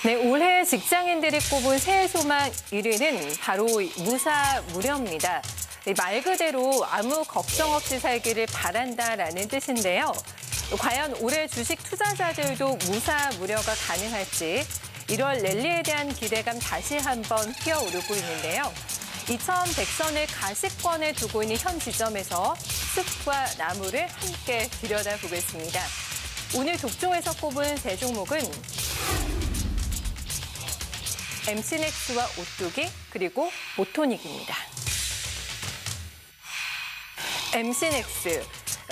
네, 올해 직장인들이 꼽은 새해 소망 1위는 바로 무사무려입니다. 말 그대로 아무 걱정 없이 살기를 바란다라는 뜻인데요. 과연 올해 주식 투자자들도 무사무려가 가능할지 1월 랠리에 대한 기대감 다시 한번 피어오르고 있는데요. 2100선을 가시권에 두고 있는 현 지점에서 숲과 나무를 함께 들여다보겠습니다. 오늘 독종에서 꼽은 세 종목은 MC넥스와 오뚜기 그리고 모토닉입니다. MC넥스,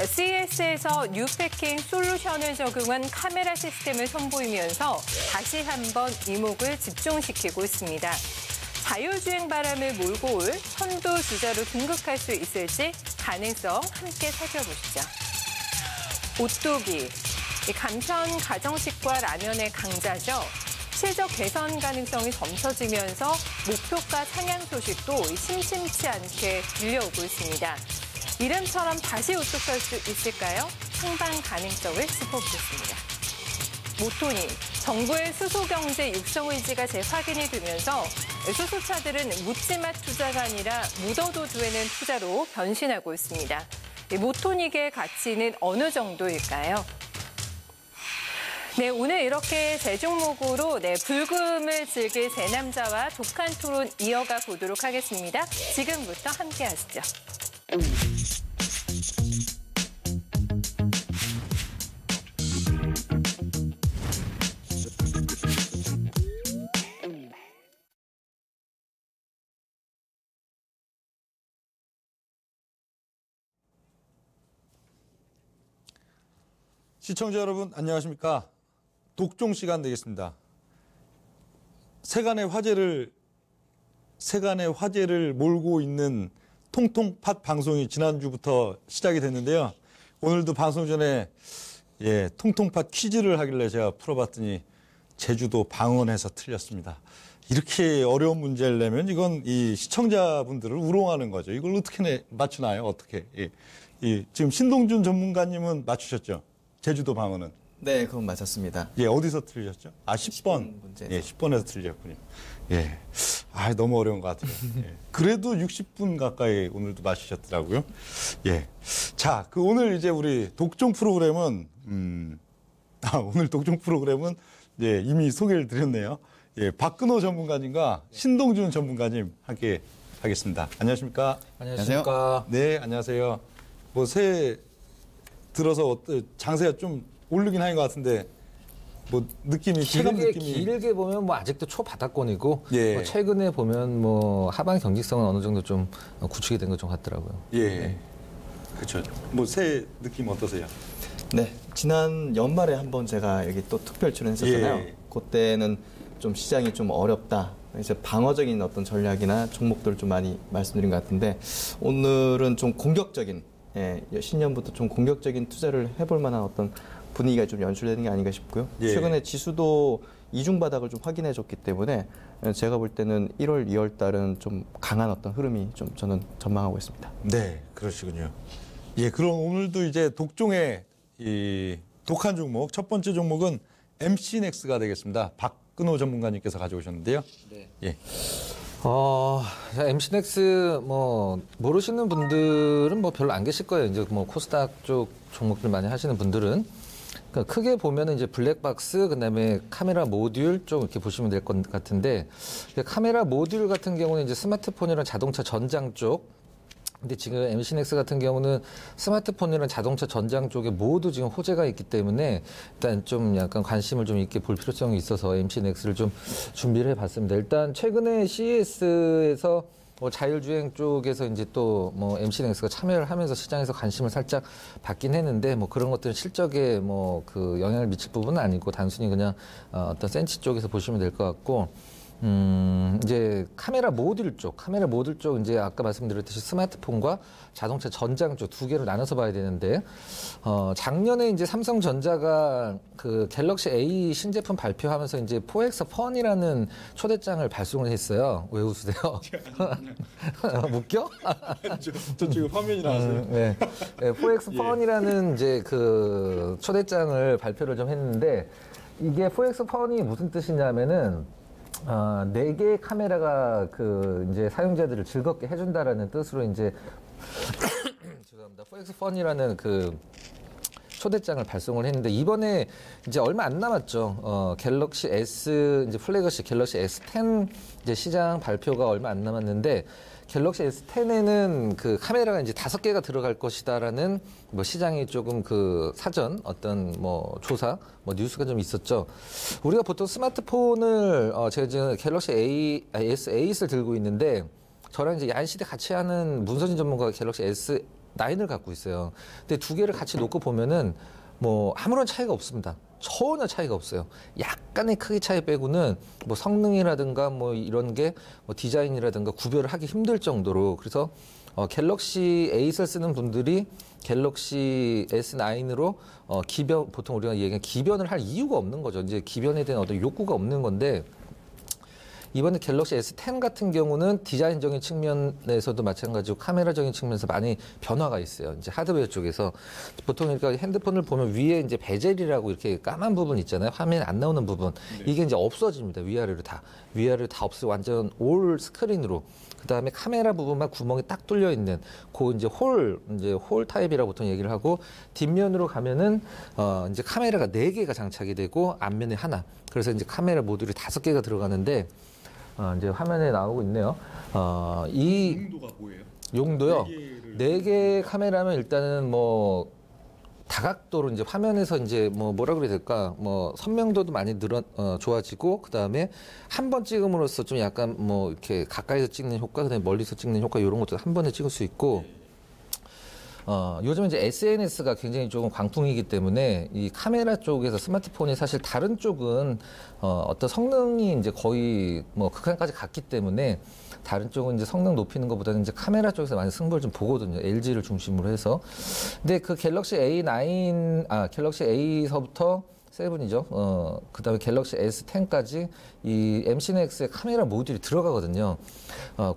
CES에서 뉴패킹 솔루션을 적용한 카메라 시스템을 선보이면서 다시 한번 이목을 집중시키고 있습니다. 자율주행 바람을 몰고 올 선두주자로 등극할 수 있을지 가능성 함께 살펴보시죠. 오뚜기, 간편 가정식과 라면의 강자죠. 실적 개선 가능성이 점쳐지면서 목표가 상향 소식도 심심치 않게 들려오고 있습니다. 이름처럼 다시 우뚝할 수 있을까요? 상방 가능성을 짚어보겠습니다. 모토닉, 정부의 수소경제 육성 의지가 재확인이 되면서 수소차들은 묻지마 투자가 아니라 묻어도 되는 투자로 변신하고 있습니다. 모토닉의 가치는 어느 정도일까요? 네, 오늘 이렇게 세 종목으로 불금을 즐길 세 남자와 독한 토론 이어가 보도록 하겠습니다. 지금부터 함께 하시죠. 시청자 여러분 안녕하십니까? 독종 시간 되겠습니다. 세간의 화제를 몰고 있는 통통팟 방송이 지난주부터 시작이 됐는데요. 오늘도 방송 전에 통통팟 퀴즈를 하길래 제가 풀어봤더니 제주도 방언에서 틀렸습니다. 이렇게 어려운 문제를 내면 이건 이 시청자분들을 우롱하는 거죠. 이걸 어떻게 맞추나요? 어떻게? 지금 신동준 전문가님은 맞추셨죠? 제주도 방언은. 네, 그건 맞았습니다. 어디서 틀리셨죠? 10번. 문제에서. 10번에서 틀렸군요. 너무 어려운 것 같아요. 그래도 60분 가까이 오늘도 마시셨더라고요. 자, 오늘 이제 우리 독종 프로그램은, 오늘 독종 프로그램은, 이미 소개를 드렸네요. 박근호 전문가님과 신동준 전문가님 함께 하겠습니다. 안녕하십니까? 안녕하십니까? 네, 안녕하세요. 새해 들어서 장세가 좀 오르긴 한 것 같은데, 느낌이, 체감 느낌이. 길게 보면 아직도 초바닥권이고, 예. 최근에 보면 하반 경직성은 어느 정도 좀 구축이 된 것 좀 같더라고요. 그렇죠. 새해 느낌 어떠세요? 네, 지난 연말에 한번 제가 여기 또 특별 출연했었잖아요. 그때는 좀 시장이 좀 어렵다. 이제 방어적인 어떤 전략이나 종목들을 좀 많이 말씀드린 것 같은데, 오늘은 좀 공격적인, 신년부터 좀 공격적인 투자를 해볼 만한 어떤 분위기가 좀 연출되는 게 아닌가 싶고요. 최근에 지수도 이중바닥을 좀 확인해 줬기 때문에 제가 볼 때는 1월, 2월 달은 좀 강한 어떤 흐름이 좀 저는 전망하고 있습니다. 네, 그러시군요. 그럼 오늘도 이제 독종의 이 독한 종목, 첫 번째 종목은 MC넥스가 되겠습니다. 박근호 전문가님께서 가져오셨는데요. 네. MC넥스 모르시는 분들은 별로 안 계실 거예요. 이제 코스닥 쪽 종목들 많이 하시는 분들은. 그러니까 크게 보면은 이제 블랙박스, 그다음에 카메라 모듈 쪽 이렇게 보시면 될 것 같은데, 카메라 모듈 같은 경우는 이제 스마트폰이랑 자동차 전장 쪽. 근데 지금 MC넥스 같은 경우는 스마트폰이랑 자동차 전장 쪽에 모두 지금 호재가 있기 때문에 일단 좀 약간 관심을 좀 있게 볼 필요성이 있어서 MC넥스를 좀 준비를 해봤습니다. 일단 최근에 CES에서 자율주행 쪽에서 이제 또 MC넥스가 참여를 하면서 시장에서 관심을 살짝 받긴 했는데 그런 것들은 실적에 그 영향을 미칠 부분은 아니고 단순히 그냥 어떤 센치 쪽에서 보시면 될 것 같고, 이제 카메라 모듈 쪽 이제 아까 말씀드렸듯이 스마트폰과 자동차 전장 쪽 두 개로 나눠서 봐야 되는데, 작년에 이제 삼성전자가 그 갤럭시 A 신제품 발표하면서 이제 4X 펀이라는 초대장을 발송을 했어요. 왜 웃으세요? 웃겨? 저 지금 화면이 나왔어요. 네. 4X 펀이라는 이제 그 초대장을 발표를 좀 했는데, 이게 4X 펀이 무슨 뜻이냐면은 4개의 카메라가 이제 사용자들을 즐겁게 해준다라는 뜻으로 이제 죄송합니다. 4X 펀이라는 초대장을 발송을 했는데 이번에 이제 얼마 안 남았죠. 갤럭시 S 이제 플래그십 갤럭시 S10 이제 시장 발표가 얼마 안 남았는데 갤럭시 S10에는 카메라가 이제 5개가 들어갈 것이다라는 시장에 조금 사전 어떤 조사 뉴스가 좀 있었죠. 우리가 보통 스마트폰을 제가 지금 갤럭시 S8을 들고 있는데 저랑 이제 야인시대 같이 하는 문서진 전문가가 갤럭시 S9을 갖고 있어요. 근데 2개를 같이 놓고 보면은 아무런 차이가 없습니다. 전혀 차이가 없어요. 약간의 크기 차이 빼고는 성능이라든가 이런 게 디자인이라든가 구별을 하기 힘들 정도로 그래서 갤럭시 8을 쓰는 분들이 갤럭시 S9으로 보통 우리가 얘기하는 기변을 할 이유가 없는 거죠. 이제 기변에 대한 어떤 욕구가 없는 건데 이번에 갤럭시 S10 같은 경우는 디자인적인 측면에서도 마찬가지고 카메라적인 측면에서 많이 변화가 있어요. 이제 하드웨어 쪽에서 보통 그러니까 핸드폰을 보면 위에 이제 베젤이라고 이렇게 까만 부분 있잖아요. 화면에 안 나오는 부분. 이게 이제 없어집니다. 위아래로 다 없어 완전 올 스크린으로. 그다음에 카메라 부분만 구멍이 딱 뚫려 있는 이제 홀 타입이라고 보통 얘기를 하고 뒷면으로 가면은 이제 카메라가 4개가 장착이 되고 앞면에 하나. 그래서 이제 카메라 모듈이 5개가 들어가는데 이제 화면에 나오고 있네요. 이 용도가 뭐예요? 용도요. 4개 카메라면 일단은 다각도로 이제 화면에서 이제 뭐라 그래야 될까? 선명도도 많이 좋아지고 그다음에 한 번 찍음으로써 좀 약간 이렇게 가까이서 찍는 효과, 그다음에 멀리서 찍는 효과 이런 것도 한 번에 찍을 수 있고 요즘 이제 SNS가 굉장히 조금 광풍이기 때문에 이 카메라 쪽에서 스마트폰이 사실 다른 쪽은 어떤 성능이 이제 거의 극한까지 갔기 때문에 다른 쪽은 이제 성능 높이는 것보다는 이제 카메라 쪽에서 많이 승부를 좀 보거든요. LG를 중심으로 해서. 근데 갤럭시 갤럭시 A서부터 7이죠. 그 다음에 갤럭시 S10까지 이 MCNX의 카메라 모듈이 들어가거든요.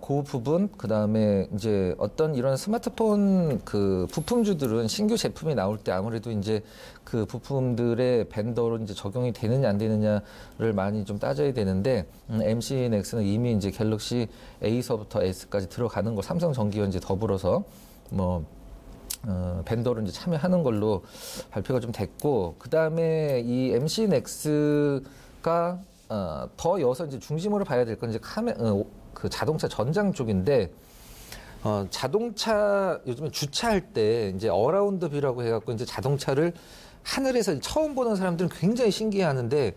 그 부분, 그 다음에 이제 어떤 이런 스마트폰 부품주들은 신규 제품이 나올 때 아무래도 이제 그 부품들의 벤더로 이제 적용이 되느냐 안 되느냐를 많이 좀 따져야 되는데, MCNX는 이미 이제 갤럭시 A서부터 S까지 들어가는 거 삼성전기와 이제 더불어서 벤더로 이제 참여하는 걸로 발표가 좀 됐고, 그 다음에 이 MCNX가 더 여기서 이제 중심으로 봐야 될 건 이제 그 자동차 전장 쪽인데, 자동차 요즘에 주차할 때 이제 어라운드 뷰라고 해갖고 이제 자동차를 하늘에서 처음 보는 사람들은 굉장히 신기해하는데,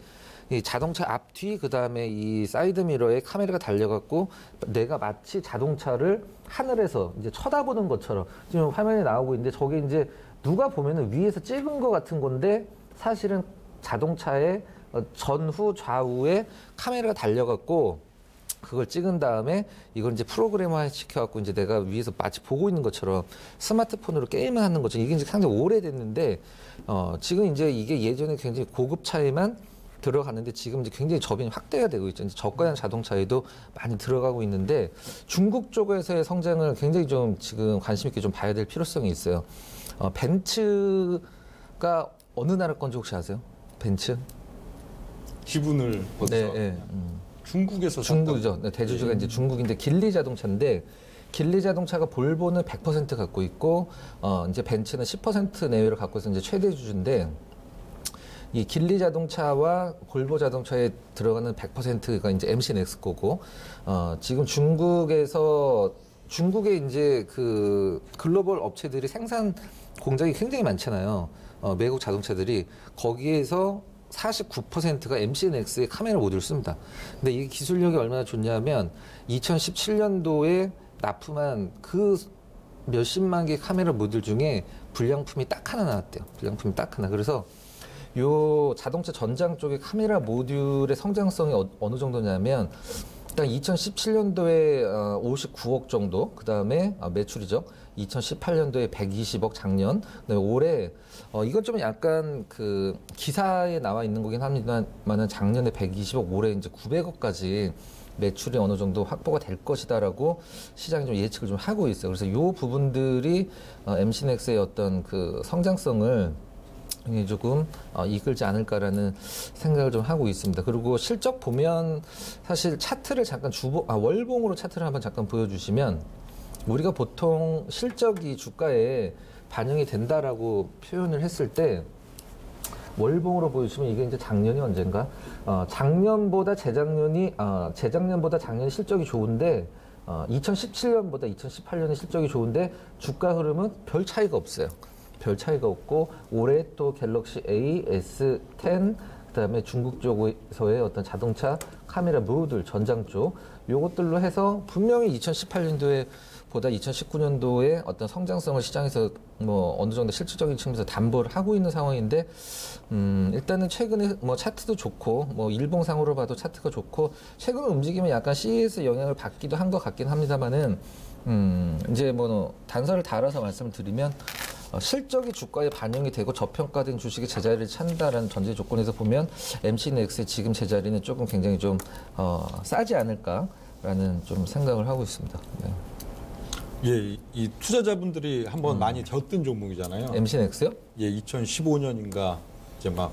이 자동차 앞뒤 그다음에 이 사이드 미러에 카메라가 달려갖고 내가 마치 자동차를 하늘에서 이제 쳐다보는 것처럼 지금 화면에 나오고 있는데, 저게 이제 누가 보면은 위에서 찍은 것 같은 건데 사실은 자동차의 전후 좌우에 카메라가 달려갖고 그걸 찍은 다음에 이걸 이제 프로그래머 시켜갖고 이제 내가 위에서 마치 보고 있는 것처럼 스마트폰으로 게임을 하는 것처럼, 이게 이제 상당히 오래됐는데 지금 이제 이게 예전에 굉장히 고급차에만 들어갔는데 지금 이제 굉장히 접인이 확대가 되고 있죠. 이제 저가형 자동차에도 많이 들어가고 있는데, 중국 쪽에서의 성장을 굉장히 좀 지금 관심 있게 좀 봐야 될 필요성이 있어요. 벤츠가 어느 나라 건지 혹시 아세요? 벤츠? 지분을 네, 네. 중국에서 중국이죠. 네, 대주주가 이제 중국인데 길리 자동차인데, 길리 자동차가 볼보는 100% 갖고 있고 이제 벤츠는 10% 내외를 갖고 있어서 이제 최대 주주인데, 이 길리 자동차와 볼보 자동차에 들어가는 100%가 이제 MCNX 거고, 지금 중국에 이제 그 글로벌 업체들이 생산 공장이 굉장히 많잖아요. 외국 자동차들이. 거기에서 49%가 MCNX의 카메라 모듈을 씁니다. 근데 이 기술력이 얼마나 좋냐면 2017년도에 납품한 그 몇십만 개 카메라 모듈 중에 불량품이 딱 하나 나왔대요. 불량품이 딱 하나. 그래서 요 자동차 전장 쪽의 카메라 모듈의 성장성이 어느 정도냐면, 일단 2017년도에 59억 정도, 그 다음에 매출이죠. 2018년도에 120억 작년, 그다음에 올해 이건 좀 약간 그 기사에 나와 있는 거긴 합니다만은 작년에 120억, 올해 이제 900억까지 매출이 어느 정도 확보가 될 것이다라고 시장이 좀 예측을 좀 하고 있어요. 그래서 요 부분들이 MCNX의 어떤 그 성장성을 조금 이끌지 않을까라는 생각을 좀 하고 있습니다. 그리고 실적 보면 사실 차트를 잠깐 월봉으로 차트를 한번 잠깐 보여주시면 우리가 보통 실적이 주가에 반영이 된다라고 표현을 했을 때 월봉으로 보여주시면 이게 이제 작년이 언젠가 작년보다 재작년보다 작년이 실적이 좋은데 2017년보다 2018년의 실적이 좋은데 주가 흐름은 별 차이가 없어요. 별 차이가 없고 올해 또 갤럭시 A, S10 그다음에 중국 쪽에서의 어떤 자동차 카메라 모듈 전장 쪽 요것들로 해서 분명히 2018년도에 보다 2019년도에 어떤 성장성을 시장에서 뭐 어느 정도 실질적인 측면에서 담보를 하고 있는 상황인데 일단은 최근에 뭐 차트도 좋고 뭐 일봉상으로 봐도 차트가 좋고 최근 움직임은 약간 CES 영향을 받기도 한 것 같긴 합니다만은 이제 뭐 단서를 달아서 말씀을 드리면 실적이 주가에 반영이 되고 저평가된 주식이 제자리를 찾는다라는 전제 조건에서 보면 MCNX의 지금 제자리는 조금 굉장히 좀 싸지 않을까라는 좀 생각을 하고 있습니다. 네. 예, 이 투자자분들이 한번 많이 졌던 종목이잖아요. MCNX요? 예, 2015년인가 이제 막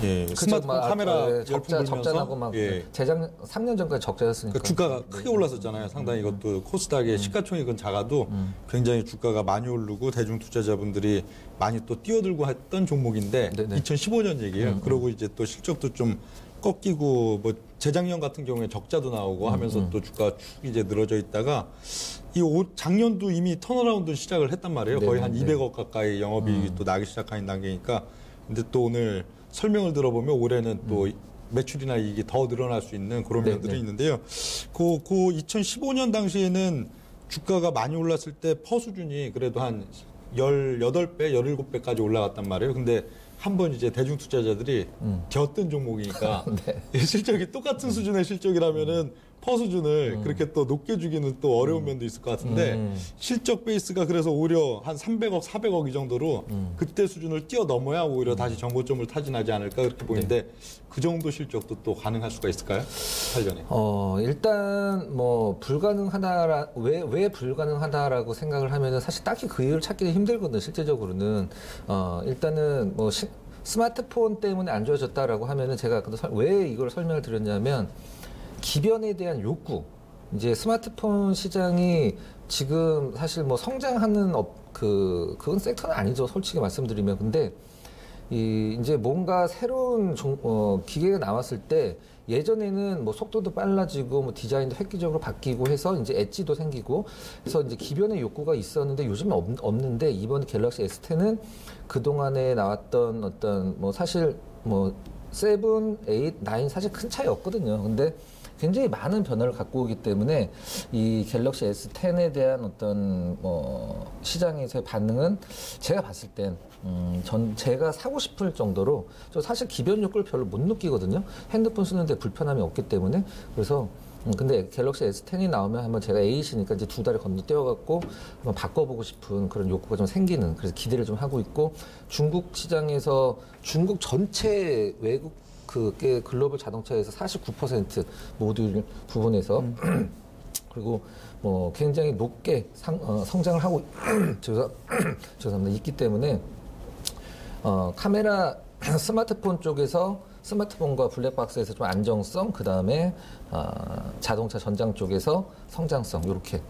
그쵸, 스마트폰 카메라 열풍 적자 나고 막 재작 3년 전까지 적자였으니까 그러니까 주가가 크게 올랐었잖아요. 상당히 이것도 코스닥의 시가총액은 작아도 굉장히 주가가 많이 오르고 대중 투자자분들이 많이 또 뛰어들고 했던 종목인데 2015년 얘기예요. 그러고 이제 또 실적도 좀 꺾이고 뭐 재작년 같은 경우에 적자도 나오고 하면서 또 주가 쭉 이제 늘어져 있다가 작년도 이미 턴어라운드 시작을 했단 말이에요. 거의 한 200억 가까이 영업이익이 또 나기 시작하는 단계니까. 근데 또 오늘 설명을 들어보면 올해는 또 매출이나 이익이 더 늘어날 수 있는 그런 면들이 있는데요. 그 2015년 당시에는 주가가 많이 올랐을 때 퍼 수준이 그래도 한 18배, 17배까지 올라갔단 말이에요. 근데 한번 이제 대중 투자자들이 겼던 종목이니까 실적이 똑같은 수준의 실적이라면은 퍼 수준을 그렇게 또 높게 주기는 또 어려운 면도 있을 것 같은데 실적 베이스가 그래서 오히려 한 300억, 400억 이 정도로 그때 수준을 뛰어넘어야 오히려 다시 정고점을 타진하지 않을까 그렇게 보이는데 그 정도 실적도 또 가능할 수가 있을까요? 8년에. 일단 뭐 불가능하다 왜 불가능하다라고 생각을 하면은 사실 딱히 그 이유를 찾기는 힘들거든요. 실제적으로는 일단은 뭐 스마트폰 때문에 안 좋아졌다라고 하면은 제가 왜 이걸 설명을 드렸냐면 기변에 대한 욕구. 이제 스마트폰 시장이 지금 사실 뭐 성장하는 그건 섹터는 아니죠. 솔직히 말씀드리면. 근데 이제 뭔가 새로운 기계가 나왔을 때 예전에는 뭐 속도도 빨라지고 뭐 디자인도 획기적으로 바뀌고 해서 이제 엣지도 생기고 그래서 이제 기변의 욕구가 있었는데 요즘은 없는데 이번 갤럭시 S10은 그동안에 나왔던 어떤 뭐 사실 뭐 7, 8, 9 사실 큰 차이 없거든요. 근데 굉장히 많은 변화를 갖고 오기 때문에 이 갤럭시 S10에 대한 어떤 뭐 시장에서의 반응은 제가 봤을 땐 제가 사고 싶을 정도로 저 사실 기변 욕구를 별로 못 느끼거든요. 핸드폰 쓰는데 불편함이 없기 때문에. 그래서 근데 갤럭시 S10이 나오면 한번 제가 A시니까 이제 2달을 건너뛰어갖고 한번 바꿔보고 싶은 그런 욕구가 좀 생기는 그래서 기대를 좀 하고 있고 중국 시장에서 중국 전체 외국 글로벌 자동차에서 49% 모듈 부분에서 그리고 뭐 굉장히 높게 성장을 하고 죄송합니다. 있기 때문에 카메라 스마트폰 쪽에서 스마트폰과 블랙박스에서 좀 안정성 그 다음에 자동차 전장 쪽에서 성장성 이렇게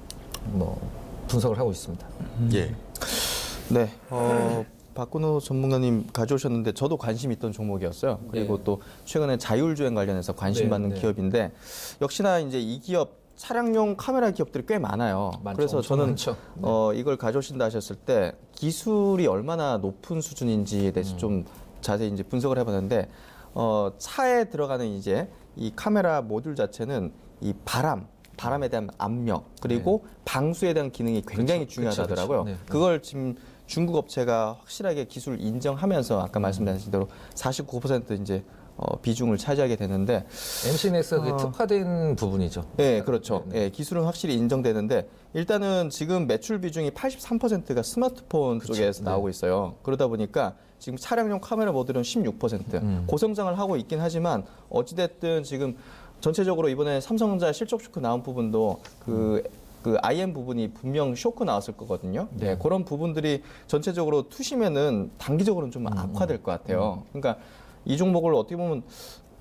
뭐 분석을 하고 있습니다. 예. 네. 박근호 전문가님 가져오셨는데 저도 관심 있던 종목이었어요. 그리고 또 최근에 자율주행 관련해서 관심 받는 기업인데 역시나 이제 이 기업 차량용 카메라 기업들이 꽤 많아요. 그래서 저는 이걸 가져오신다 하셨을 때 기술이 얼마나 높은 수준인지에 대해서 좀 자세히 이제 분석을 해봤는데 차에 들어가는 이제 이 카메라 모듈 자체는 이 바람에 대한 압력 그리고 방수에 대한 기능이 굉장히 중요하다더라고요. 그걸 지금 중국 업체가 확실하게 기술을 인정하면서 아까 말씀하신 대로 49% 이제 비중을 차지하게 되는데 MCNX가 그게 특화된 부분이죠. 네, 그렇죠. 네, 기술은 확실히 인정되는데 일단은 지금 매출 비중이 83%가 스마트폰 쪽에서 나오고 있어요. 그러다 보니까 지금 차량용 카메라 모듈은 16%. 고성장을 하고 있긴 하지만 어찌됐든 지금 전체적으로 이번에 삼성전자 실적 쇼크 나온 부분도 그 그 IM 부분이 분명 쇼크 나왔을 거거든요. 네, 그런 부분들이 전체적으로 투시면은 단기적으로는 좀 악화될 것 같아요. 그러니까 이 종목을 어떻게 보면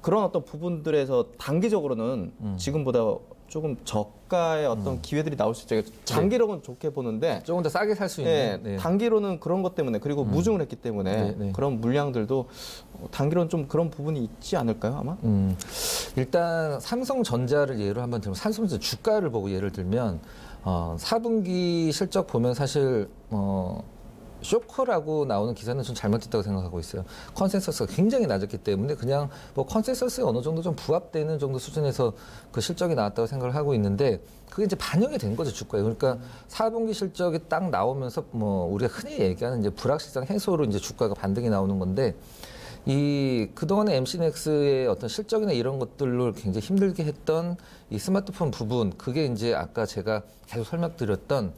그런 어떤 부분들에서 단기적으로는 지금보다 조금 저가의 어떤 기회들이 나올 수 있죠. 장기로는 좋게 보는데 조금 더 싸게 살 수 있는. 네, 단기로는 그런 것 때문에 그리고 무증을 했기 때문에 그런 물량들도 단기로는 좀 그런 부분이 있지 않을까요, 아마? 일단 삼성전자를 예로 한번 들면 삼성전자 주가를 보고 예를 들면 4분기 실적 보면 사실 쇼크라고 나오는 기사는 좀 잘못됐다고 생각하고 있어요. 컨센서스가 굉장히 낮았기 때문에 그냥 뭐 컨센서스에 어느 정도 좀 부합되는 정도 수준에서 그 실적이 나왔다고 생각을 하고 있는데 그게 이제 반영이 된 거죠, 주가에. 그러니까 4분기 실적이 딱 나오면서 뭐 우리가 흔히 얘기하는 이제 불확실성 해소로 이제 주가가 반등이 나오는 건데 이 그동안의 MC넥스의 어떤 실적이나 이런 것들로 굉장히 힘들게 했던 이 스마트폰 부분 그게 이제 아까 제가 계속 설명드렸던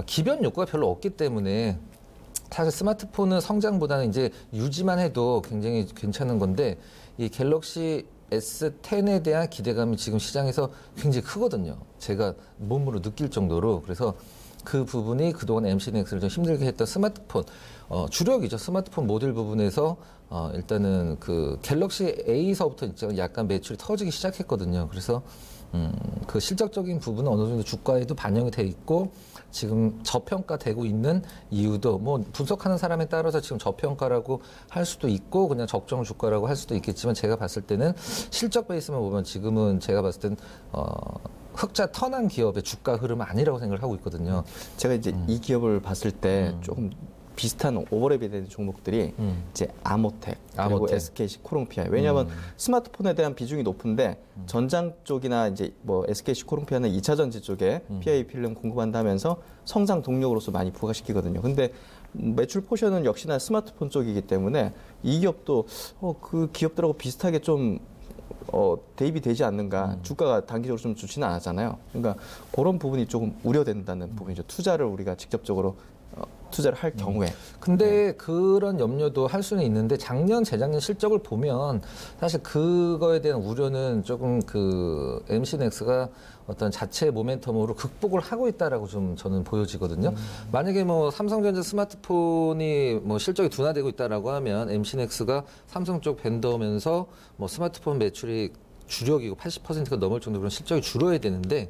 기변 요구가 별로 없기 때문에 사실 스마트폰은 성장보다는 이제 유지만 해도 굉장히 괜찮은 건데 이 갤럭시 S10에 대한 기대감이 지금 시장에서 굉장히 크거든요. 제가 몸으로 느낄 정도로. 그래서 그 부분이 그동안 MC넥스를 좀 힘들게 했던 스마트폰, 주력이죠. 스마트폰 모듈 부분에서 일단은 그 갤럭시 A서부터 약간 매출이 터지기 시작했거든요. 그래서 그 실적적인 부분은 어느 정도 주가에도 반영이 돼 있고 지금 저평가되고 있는 이유도 뭐 분석하는 사람에 따라서 지금 저평가라고 할 수도 있고 그냥 적정 주가라고 할 수도 있겠지만 제가 봤을 때는 실적 베이스만 보면 지금은 제가 봤을 땐 흑자 턴한 기업의 주가 흐름은 아니라고 생각을 하고 있거든요. 제가 이제 이 기업을 봤을 때 조금 비슷한 오버랩이 되는 종목들이 이제 아모텍 그리고 SKC 코롱피아. 왜냐하면 스마트폰에 대한 비중이 높은데 전장 쪽이나 이제 뭐 SKC 코롱피아는 2차 전지 쪽에 PA 필름 공급한다면서 성장 동력으로서 많이 부각시키거든요. 근데 매출 포션은 역시나 스마트폰 쪽이기 때문에 이 기업도 그 기업들하고 비슷하게 좀 대입이 되지 않는가. 주가가 단기적으로 좀 좋지는 않았잖아요. 그러니까 그런 부분이 조금 우려된다는 부분이죠. 투자를 우리가 직접적으로 투자를 할 경우에. 근데 그런 염려도 할 수는 있는데 작년, 재작년 실적을 보면 사실 그거에 대한 우려는 조금 그 MC넥스가 어떤 자체 모멘텀으로 극복을 하고 있다라고 좀 저는 보여지거든요. 만약에 뭐 삼성전자 스마트폰이 뭐 실적이 둔화되고 있다라고 하면 MC넥스가 삼성 쪽 벤더면서 뭐 스마트폰 매출이 주력이고 80%가 넘을 정도로 그런 실적이 줄어야 되는데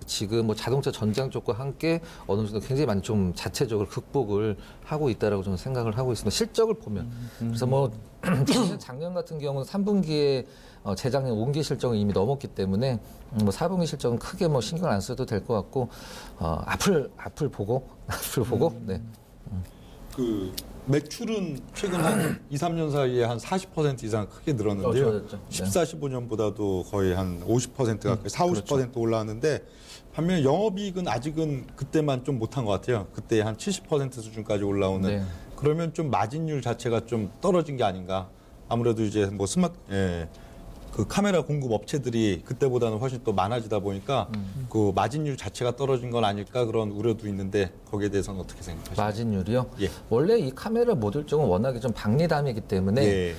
지금 뭐 자동차 전장 쪽과 함께 어느 정도 굉장히 많이 좀 자체적으로 극복을 하고 있다라고 저는 생각을 하고 있습니다. 실적을 보면. 그래서 뭐 작년 같은 경우는 3분기에 재작년 5분기 실적은 이미 넘었기 때문에 뭐 4분기 실적은 크게 뭐 신경 안 써도 될 것 같고 앞을 보고 네. 그 매출은 최근 한 2, 3년 사이에 한 40% 이상 크게 늘었는데요. 좋아졌죠. 14, 15년보다도 거의 한 50% 가까이 4, 50% 올라왔는데 반면에 영업이익은 아직은 그때만 좀 못한 것 같아요. 그때 한 70% 수준까지 올라오는. 네. 그러면 좀 마진율 자체가 좀 떨어진 게 아닌가. 아무래도 이제 뭐 그 카메라 공급 업체들이 그때보다는 훨씬 또 많아지다 보니까 그 마진율 자체가 떨어진 건 아닐까 그런 우려도 있는데 거기에 대해서는 어떻게 생각하십니까? 마진율이요? 예. 원래 이 카메라 모듈 쪽은 워낙에 좀 박리담이기 때문에 예.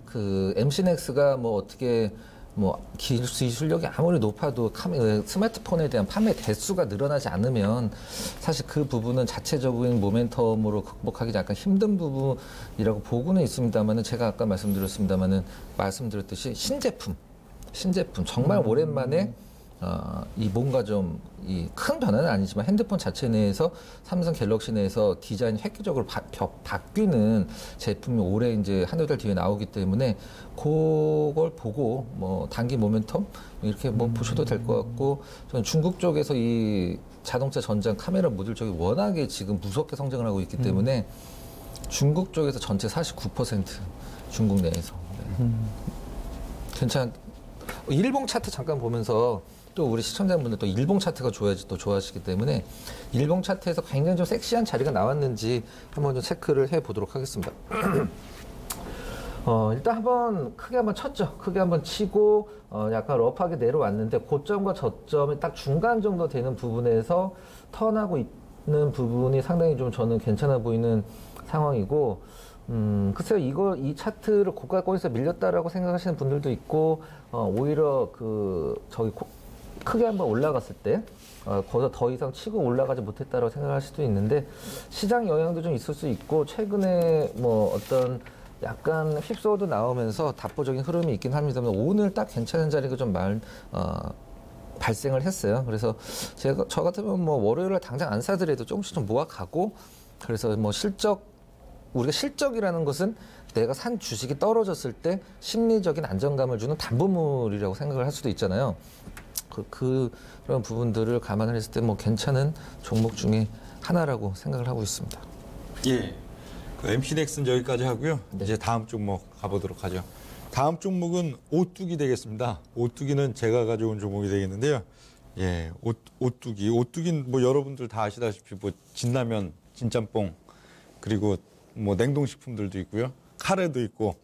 그 MC넥스가 뭐 어떻게 뭐 기술력이 아무리 높아도 스마트폰에 대한 판매 대수가 늘어나지 않으면 사실 그 부분은 자체적인 모멘텀으로 극복하기 약간 힘든 부분이라고 보고는 있습니다만은 제가 아까 말씀드렸듯이 신제품 정말 오랜만에 이 뭔가 좀 이 큰 변화는 아니지만 핸드폰 자체 내에서 삼성 갤럭시 내에서 디자인이 획기적으로 바뀌는 제품이 올해 이제 한두 달 뒤에 나오기 때문에 그걸 보고 뭐 단기 모멘텀 이렇게 뭐 보셔도 될 것 같고 저는 중국 쪽에서 이 자동차 전장 카메라 모듈 쪽이 워낙에 지금 무섭게 성장을 하고 있기 때문에 중국 쪽에서 전체 49% 중국 내에서 괜찮. 일봉 차트 잠깐 보면서 또 우리 시청자분들 또 일봉 차트가 좋아야지 또 좋아하시기 때문에 일봉 차트에서 굉장히 좀 섹시한 자리가 나왔는지 한번 좀 체크를 해 보도록 하겠습니다. 일단 크게 한번 쳤죠. 크게 한번 치고 약간 러프하게 내려왔는데 고점과 저점이 딱 중간 정도 되는 부분에서 턴하고 있는 부분이 상당히 좀 저는 괜찮아 보이는 상황이고 글쎄요, 이 차트를 고가권에서 밀렸다라고 생각하시는 분들도 있고, 오히려 크게 한번 올라갔을 때 거기서 더 이상 치고 올라가지 못했다고 생각할 수도 있는데 시장 영향도 좀 있을 수 있고 최근에 뭐 어떤 약간 휩쓸어도 나오면서 답보적인 흐름이 있긴 합니다만 오늘 딱 괜찮은 자리가 좀 발생을 했어요. 그래서 저 같으면 뭐 월요일에 당장 안 사더라도 조금씩 좀 모아가고 그래서 뭐 우리가 실적이라는 것은 내가 산 주식이 떨어졌을 때 심리적인 안정감을 주는 담보물이라고 생각을 할 수도 있잖아요. 그런 부분들을 감안을 했을 때 뭐 괜찮은 종목 중에 하나라고 생각을 하고 있습니다. 예. 그 MC넥스는 여기까지 하고요. 네. 이제 다음 종목 가보도록 하죠. 다음 종목은 오뚜기 되겠습니다. 오뚜기는 제가 가져온 종목이 되겠는데요. 예, 오뚜기는 뭐 여러분들 다 아시다시피 뭐 진라면, 진짬뽕 그리고 뭐 냉동식품들도 있고요. 카레도 있고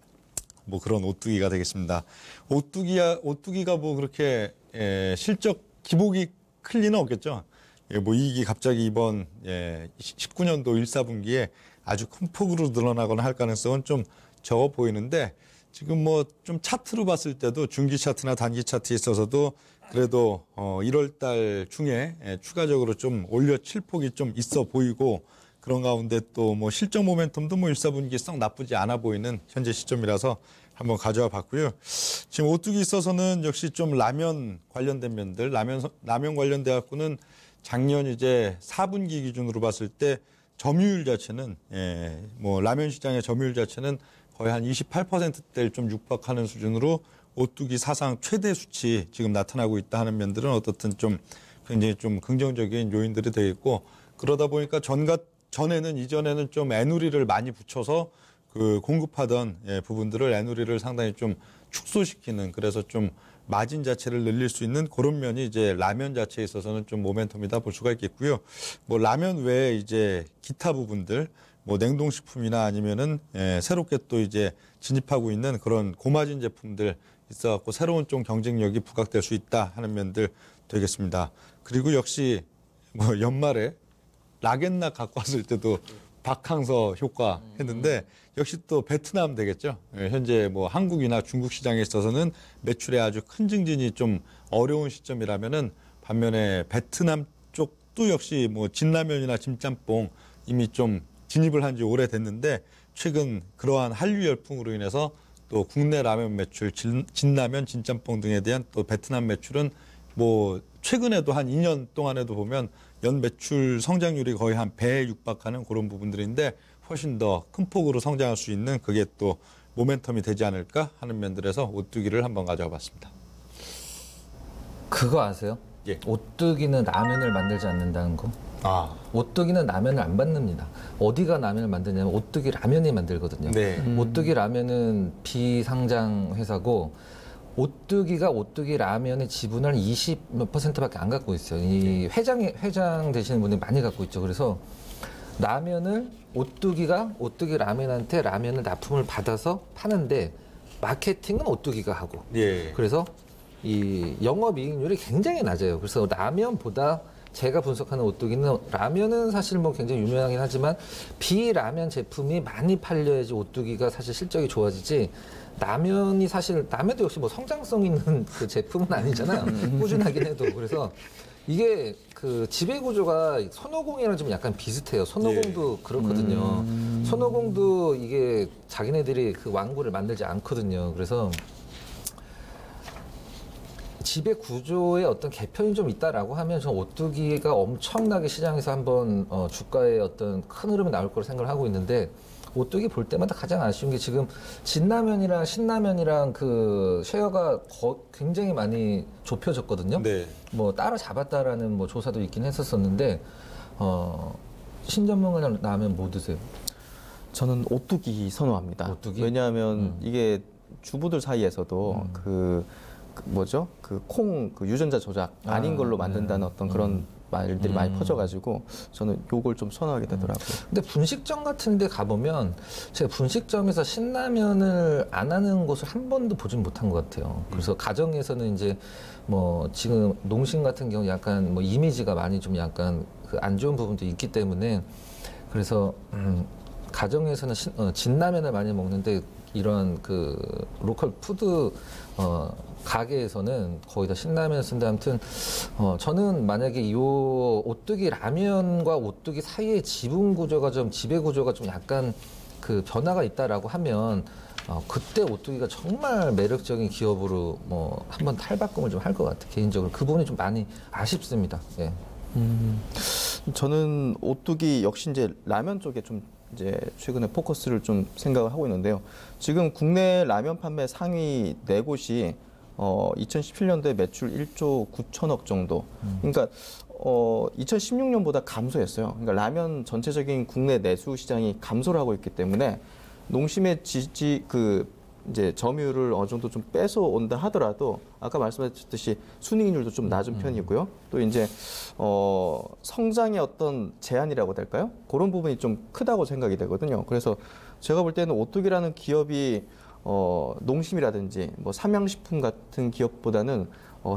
뭐 그런 오뚜기가 되겠습니다. 오뚜기가 뭐 그렇게 실적 기복이 클 리는 없겠죠. 예, 뭐 이익이 갑자기 이번 19년도 1사분기에 아주 큰 폭으로 늘어나거나 할 가능성은 좀 적어 보이는데 지금 뭐 좀 차트로 봤을 때도 중기 차트나 단기 차트에 있어서도 그래도 1월 달 중에 추가적으로 좀 올려칠 폭이 좀 있어 보이고 그런 가운데 또 뭐 실적 모멘텀도 뭐 1사분기 썩 나쁘지 않아 보이는 현재 시점이라서 한번 가져와 봤고요. 지금 오뚜기 있어서는 역시 좀 라면 관련된 면들, 라면 관련돼 갖고는 작년 이제 4분기 기준으로 봤을 때 점유율 자체는 뭐 라면 시장의 점유율 자체는 거의 한 28%대를 좀 육박하는 수준으로 오뚜기 사상 최대 수치 지금 나타나고 있다 하는 면들은 어떻든 좀 굉장히 좀 긍정적인 요인들이 되어 있고 그러다 보니까 이전에는 좀 애누리를 많이 붙여서 그 공급하던 부분들을 애누리를 상당히 좀 축소시키는 그래서 좀 마진 자체를 늘릴 수 있는 그런 면이 이제 라면 자체에 있어서는 좀 모멘텀이다 볼 수가 있겠고요. 뭐 라면 외에 이제 기타 부분들 뭐 냉동식품이나 아니면은 새롭게 또 이제 진입하고 있는 그런 고마진 제품들 있어갖고 새로운 좀 경쟁력이 부각될 수 있다 하는 면들 되겠습니다. 그리고 역시 뭐 연말에 라겐나 갖고 왔을 때도 박항서 효과 했는데 역시 또 베트남 되겠죠. 현재 뭐 한국이나 중국 시장에 있어서는 매출에 아주 큰 증진이 좀 어려운 시점이라면은 반면에 베트남 쪽도 역시 뭐 진라면이나 진짬뽕 이미 좀 진입을 한 지 오래됐는데 최근 그러한 한류 열풍으로 인해서 또 국내 라면 매출, 진라면, 진짬뽕 등에 대한 또 베트남 매출은 뭐 최근에도 한 2년 동안에도 보면 연 매출 성장률이 거의 한 배에 육박하는 그런 부분들인데 훨씬 더 큰 폭으로 성장할 수 있는 그게 또 모멘텀이 되지 않을까 하는 면들에서 오뚜기를 한번 가져와 봤습니다. 그거 아세요? 예. 오뚜기는 라면을 만들지 않는다는 거. 아, 오뚜기는 라면을 안 만듭니다. 어디가 라면을 만드냐면 오뚜기 라면이 만들거든요. 네. 오뚜기 라면은 비상장 회사고 오뚜기가 오뚜기 라면의 지분을 20몇 %밖에 안 갖고 있어요. 이 회장 되시는 분들이 많이 갖고 있죠. 그래서 라면을 오뚜기가 오뚜기 라면한테 라면을 납품을 받아서 파는데 마케팅은 오뚜기가 하고. 예. 그래서 이 영업이익률이 굉장히 낮아요. 그래서 라면보다 제가 분석하는 오뚜기는 라면은 사실 뭐 굉장히 유명하긴 하지만 비라면 제품이 많이 팔려야지 오뚜기가 사실 실적이 좋아지지 라면이 사실 라면도 역시 뭐 성장성 있는 그 제품은 아니잖아요. 꾸준하긴 해도. 그래서 이게 그 지배 구조가 손오공이랑 좀 약간 비슷해요. 손오공도 그렇거든요. 손오공도 이게 자기네들이 그 왕구를 만들지 않거든요. 그래서 지배 구조에 어떤 개편이 좀 있다라고 하면 저 오뚜기가 엄청나게 시장에서 한번 주가의 어떤 큰 흐름이 나올 거로 생각을 하고 있는데 오뚜기 볼 때마다 가장 아쉬운 게 지금 진라면이랑 신라면이랑 그 쉐어가 굉장히 많이 좁혀졌거든요. 네. 뭐 따라잡았다라는 뭐 조사도 있긴 했었었는데 신전문가 라면 뭐 드세요? 저는 오뚜기 선호합니다. 오뚜기? 왜냐하면 이게 주부들 사이에서도 그 뭐죠? 그 콩 그 유전자 조작 아닌 걸로 만든다는 어떤 그런 말들이 많이 퍼져가지고 저는 요걸 좀 선호하게 되더라고요. 근데 분식점 같은 데 가보면 제가 분식점에서 신라면을 안 하는 곳을 한 번도 보진 못한 것 같아요. 그래서 가정에서는 이제 뭐 지금 농심 같은 경우 약간 뭐 이미지가 많이 좀 약간 그 안 좋은 부분도 있기 때문에 그래서 가정에서는 진라면을 많이 먹는데 이런 그 로컬 푸드 가게에서는 거의 다 신라면을 쓴다. 아무튼 저는 만약에 이 오뚜기 라면과 오뚜기 사이의 지분 구조가 좀 지배 구조가 좀 약간 그 변화가 있다라고 하면 그때 오뚜기가 정말 매력적인 기업으로 뭐 한번 탈바꿈을 좀 할 것 같아요. 개인적으로 그 부분이 좀 많이 아쉽습니다. 예. 저는 오뚜기 역시 이제 라면 쪽에 좀 이제 최근에 포커스를 좀 생각을 하고 있는데요. 지금 국내 라면 판매 상위 4곳이 2017년도에 매출 1조 9천억 정도. 그러니까 2016년보다 감소했어요. 그러니까 라면 전체적인 국내 내수 시장이 감소를 하고 있기 때문에 농심의 이제 점유율을 어느 정도 좀 뺏어온다 하더라도 아까 말씀하셨듯이 순이익률도 좀 낮은 편이고요. 또 이제 성장의 어떤 제한이라고 될까요? 그런 부분이 좀 크다고 생각이 되거든요. 그래서 제가 볼 때는 오뚜기라는 기업이 농심이라든지 뭐 삼양식품 같은 기업보다는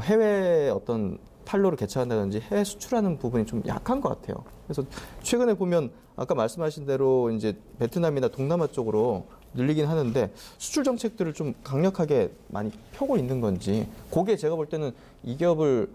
해외 어떤 판로를 개척한다든지 해외 수출하는 부분이 좀 약한 것 같아요. 그래서 최근에 보면 아까 말씀하신 대로 이제 베트남이나 동남아 쪽으로 늘리긴 하는데 수출 정책들을 좀 강력하게 많이 펴고 있는 건지 그게 제가 볼 때는 이 기업을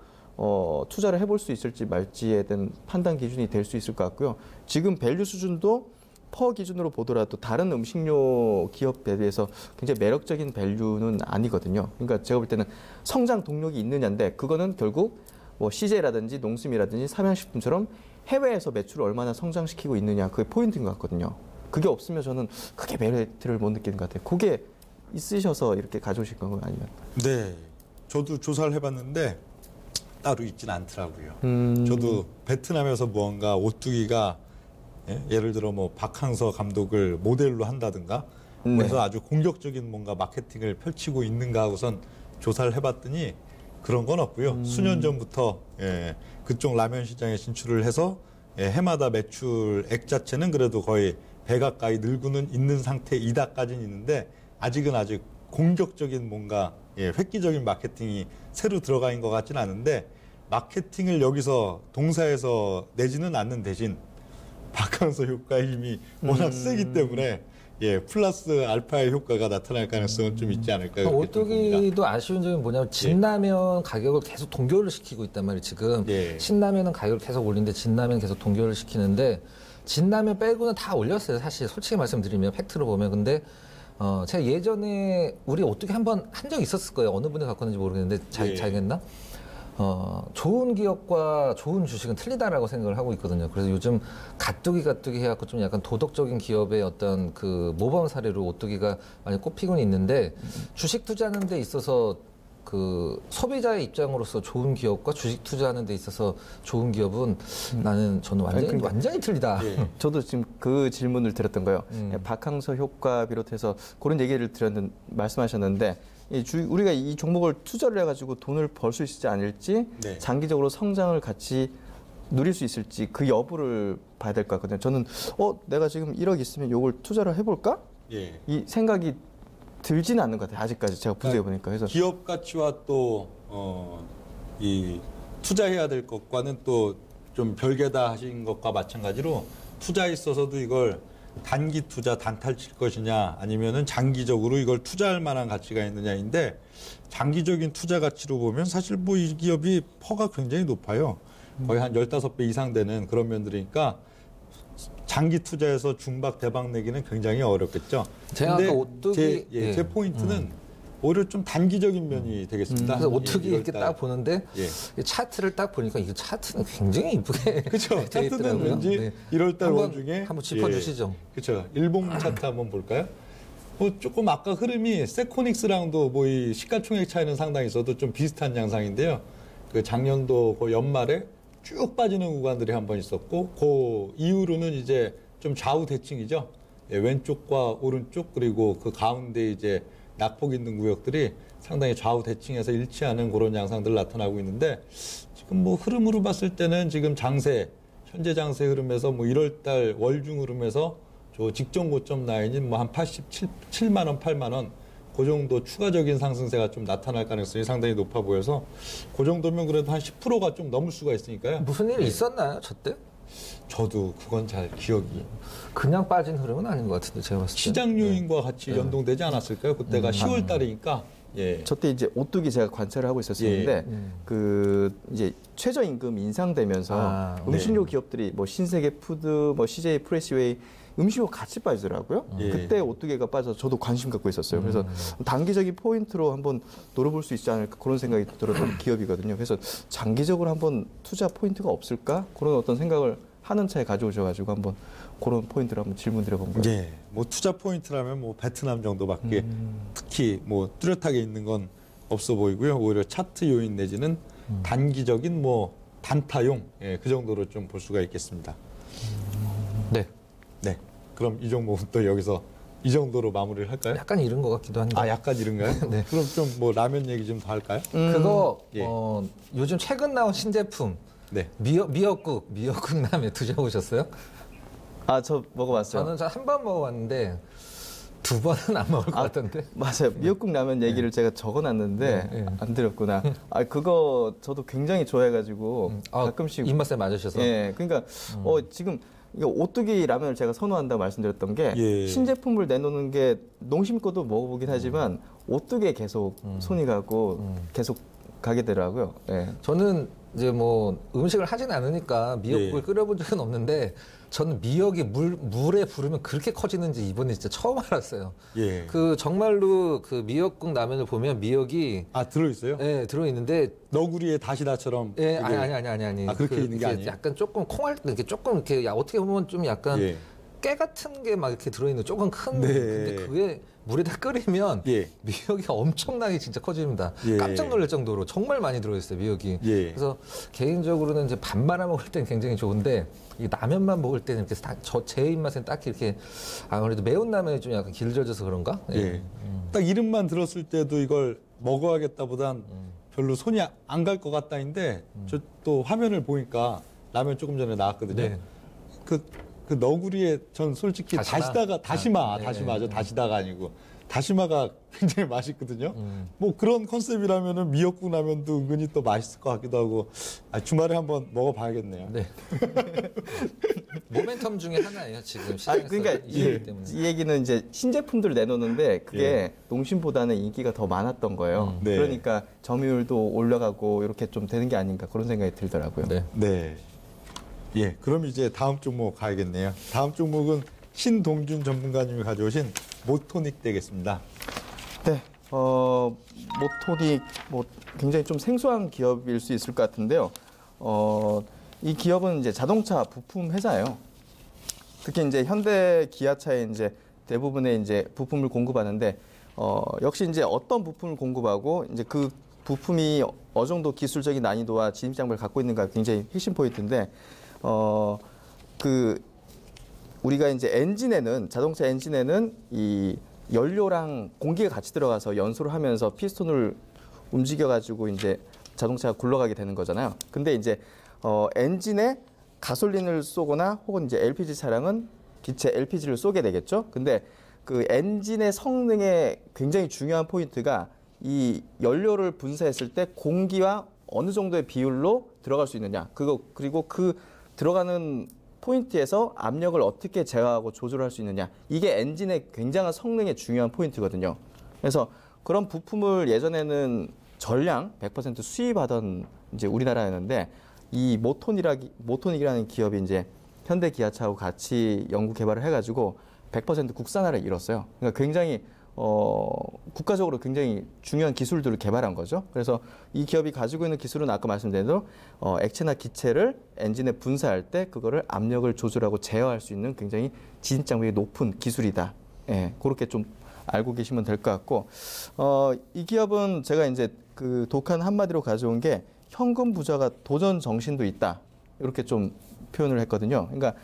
투자를 해볼 수 있을지 말지에 대한 판단 기준이 될 수 있을 것 같고요. 지금 밸류 수준도 퍼 기준으로 보더라도 다른 음식료 기업 대비해서 굉장히 매력적인 밸류는 아니거든요. 그러니까 제가 볼 때는 성장 동력이 있느냐인데 그거는 결국 뭐 CJ라든지 농심이라든지 삼양식품처럼 해외에서 매출을 얼마나 성장시키고 있느냐 그게 포인트인 것 같거든요. 그게 없으면 저는 크게 메리트를 못 느끼는 것 같아요. 그게 있으셔서 이렇게 가져오실 건가요? 아니면? 네, 저도 조사를 해봤는데 따로 있진 않더라고요. 저도 베트남에서 무언가 오뚜기가 예를 들어 뭐 박항서 감독을 모델로 한다든가 그래서 아주 공격적인 뭔가 마케팅을 펼치고 있는가 하고선 조사를 해봤더니 그런 건 없고요. 수년 전부터 그쪽 라면 시장에 진출을 해서 해마다 매출액 자체는 그래도 거의 배 가까이 늘고는 있는 상태이다까지는 있는데 아직은 아직 공격적인 뭔가 획기적인 마케팅이 새로 들어가 있는 것 같지는 않은데 마케팅을 여기서 동사에서 내지는 않는 대신 박항서 효과의 힘이 워낙 세기 때문에 플러스 알파의 효과가 나타날 가능성은 좀 있지 않을까. 오뚜기도 아쉬운 점이 뭐냐면 진라면 가격을 계속 동결을 시키고 있단 말이에요. 지금 신라면은 가격을 계속 올리는데 진라면 계속 동결을 시키는데 진라면 빼고는 다 올렸어요. 사실 솔직히 말씀드리면 팩트로 보면. 근데 제가 예전에 우리 오뚜기 한 적 있었을 거예요. 어느 분이 갖고 왔는지 모르겠는데 자기겠나? 좋은 기업과 좋은 주식은 틀리다라고 생각을 하고 있거든요. 그래서 요즘 가뚜기 해갖고 좀 약간 도덕적인 기업의 어떤 그 모범 사례로 오뚜기가 많이 꼽히고는 있는데 주식 투자하는 데 있어서 그 소비자의 입장으로서 좋은 기업과 주식 투자하는 데 있어서 좋은 기업은 저는 완전히 틀리다. 저도 지금 그 질문을 드렸던 거예요. 박항서 효과 비롯해서 그런 얘기를 말씀하셨는데 우리가 이 종목을 투자를 해가지고 돈을 벌 수 있을지 아닐지 장기적으로 성장을 같이 누릴 수 있을지 그 여부를 봐야 될 것 같거든요. 저는 내가 지금 1억 있으면 이걸 투자를 해볼까? 이 생각이 들지는 않는 것 같아요. 아직까지 제가 분석해 보니까. 그래서 기업 가치와 또 이 투자해야 될 것과는 또 좀 별개다 하신 것과 마찬가지로 투자에 있어서도 이걸 단기 투자 단타를 칠 것이냐 아니면은 장기적으로 이걸 투자할 만한 가치가 있느냐인데 장기적인 투자 가치로 보면 사실 뭐 이 기업이 퍼가 굉장히 높아요. 거의 한 15배 이상 되는 그런 면들이니까 장기 투자에서 중박 대박 내기는 굉장히 어렵겠죠. 제가 아까 오뚜기 제 포인트는 오히려 좀 단기적인 면이 되겠습니다. 그래서 오뚜기 이렇게 딱 보는데 차트를 딱 보니까 이 차트는 굉장히 이쁘게 그렇죠. 차트는 왠지 1월달 5월 중에 한번 짚어주시죠. 그렇죠. 일봉 차트 한번 볼까요? 뭐 조금 아까 흐름이 세코닉스랑도 뭐 이 시가총액 차이는 상당히 있어도 좀 비슷한 양상인데요. 그 작년도 그 연말에 쭉 빠지는 구간들이 한 번 있었고 그 이후로는 이제 좀 좌우 대칭이죠. 왼쪽과 오른쪽 그리고 그 가운데 이제 낙폭 있는 구역들이 상당히 좌우 대칭해서 일치하는 그런 양상들 나타나고 있는데 지금 뭐 흐름으로 봤을 때는 지금 현재 장세 흐름에서 뭐 1월달 월중 흐름에서 저 직전 고점 라인인 뭐 한 87만 원, 8만 원 그 정도 추가적인 상승세가 좀 나타날 가능성이 상당히 높아 보여서 그 정도면 그래도 한 10%가 좀 넘을 수가 있으니까요. 무슨 일이 있었나요, 저 때? 저도 그건 잘 기억이. 그냥 빠진 흐름은 아닌 것 같은데 제가 봤을 때. 시장 요인과 같이 연동되지 않았을까요? 그때가 10월 달이니까. 예. 저때 이제 오뚜기 제가 관찰을 하고 있었었는데 그 이제 최저임금 인상되면서 음식료 기업들이 뭐 신세계 푸드, 뭐 CJ 프레시웨이 음식료 같이 빠지더라고요. 그때 오뚜기가 빠져서 저도 관심 갖고 있었어요. 그래서 단기적인 포인트로 한번 노려볼 수 있지 않을까 그런 생각이 들었던 기업이거든요. 그래서 장기적으로 한번 투자 포인트가 없을까 그런 어떤 생각을 하는 차에 가져오셔가지고 한번 그런 포인트를 한번 질문드려본 거예요. 예, 뭐 투자 포인트라면 뭐 베트남 정도밖에 특히 뭐 뚜렷하게 있는 건 없어 보이고요. 오히려 차트 요인 내지는 단기적인 뭐 단타용 예, 그 정도로 좀 볼 수가 있겠습니다. 네. 네, 그럼 이 종목은 또 여기서 이 정도로 마무리를 할까요? 약간 이른 것 같기도 한데. 아, 약간 이른가요? 네. 그럼 좀 뭐 라면 얘기 좀 더 할까요? 그거 예. 요즘 최근 나온 신제품 네. 미역국 라면 드셔보셨어요? 아, 저 먹어봤어요. 저는 한 번 먹어봤는데 2번은 안 먹을 것 같던데. 맞아요. 미역국 라면 얘기를 제가 적어놨는데 안 드렸구나. 아, 그거 저도 굉장히 좋아해가지고 가끔씩 입맛에 맞으셔서. 예, 그러니까 지금 이거 오뚜기 라면을 제가 선호한다고 말씀드렸던 게 예. 신제품을 내놓는 게 농심 거도 먹어보긴 하지만 오뚜기에 계속 손이 가고 계속 가게 되더라고요. 예. 저는 이제 뭐 음식을 하진 않으니까 미역국을 끓여본 적은 없는데 저는 미역이 물에 부르면 그렇게 커지는지 이번에 진짜 처음 알았어요. 예. 그 정말로 그 미역국 라면을 보면 미역이 들어있어요? 예, 들어있는데 너구리의 다시다처럼. 예, 아니. 그렇게 있는 게 아니에요? 약간 조금 콩알 이렇게 조금 이렇게 어떻게 보면 좀 약간 깨 같은 게 막 이렇게 들어있는 조금 큰. 네. 근데 그게 물에다 끓이면 예. 미역이 엄청나게 진짜 커집니다. 예. 깜짝 놀랄 정도로 정말 많이 들어있어요, 미역이. 예. 그래서 개인적으로는 이제 밥 말아 먹을 때는 굉장히 좋은데 이 라면만 먹을 때는 이렇게 제 입맛엔 딱히 이렇게 아무래도 매운 라면이 좀 약간 길져져서 그런가? 예. 딱 이름만 들었을 때도 이걸 먹어야겠다보단 별로 손이 안 갈 것 같다인데 저 또 화면을 보니까 라면 조금 전에 나왔거든요. 네. 그 너구리에 전 솔직히 다시마죠. 네. 다시다가 아니고 다시마가 굉장히 맛있거든요. 뭐 그런 컨셉이라면은 미역국 라면도 은근히 또 맛있을 것 같기도 하고 주말에 한번 먹어봐야겠네요. 네. 모멘텀 중에 하나예요, 지금 시장에서. 그러니까 이 얘기는 이제 신제품들을 내놓는데 그게 농심보다는 인기가 더 많았던 거예요. 네. 그러니까 점유율도 올라가고 이렇게 좀 되는 게 아닌가 그런 생각이 들더라고요. 네. 네. 예, 그럼 이제 다음 종목 가야겠네요. 다음 종목은 신동준 전문가님이 가져오신 모토닉 되겠습니다. 네, 모토닉 굉장히 좀 생소한 기업일 수 있을 것 같은데요. 이 기업은 이제 자동차 부품 회사예요. 특히 이제 현대 기아차에 이제 대부분의 이제 부품을 공급하는데 역시 이제 어떤 부품을 공급하고 이제 그 부품이 어느 정도 기술적인 난이도와 진입 장벽을 갖고 있는가 굉장히 핵심 포인트인데 우리가 이제 엔진에는 자동차 엔진에는 이 연료랑 공기가 같이 들어가서 연소를 하면서 피스톤을 움직여 가지고 이제 자동차가 굴러가게 되는 거잖아요. 근데 이제 엔진에 가솔린을 쏘거나 혹은 이제 LPG 차량은 기체 LPG를 쏘게 되겠죠. 근데 그 엔진의 성능에 굉장히 중요한 포인트가 이 연료를 분사했을 때 공기와 어느 정도의 비율로 들어갈 수 있느냐. 그리고 그 들어가는 포인트에서 압력을 어떻게 제어하고 조절할 수 있느냐. 이게 엔진의 굉장한 성능의 중요한 포인트거든요. 그래서 그런 부품을 예전에는 전량 100% 수입하던 이제 우리나라였는데 이 모토닉이라는 기업이 이제 현대 기아차하고 같이 연구 개발을 해가지고 100% 국산화를 이뤘어요. 그러니까 굉장히 국가적으로 굉장히 중요한 기술들을 개발한 거죠. 그래서 이 기업이 가지고 있는 기술은 아까 말씀드린 대로 액체나 기체를 엔진에 분사할 때 그거를 압력을 조절하고 제어할 수 있는 굉장히 진입 장벽이 높은 기술이다. 예, 그렇게 좀 알고 계시면 될 것 같고 이 기업은 제가 이제 그 독한 한마디로 가져온 게 현금 부자가 도전 정신도 있다. 이렇게 좀 표현을 했거든요. 그러니까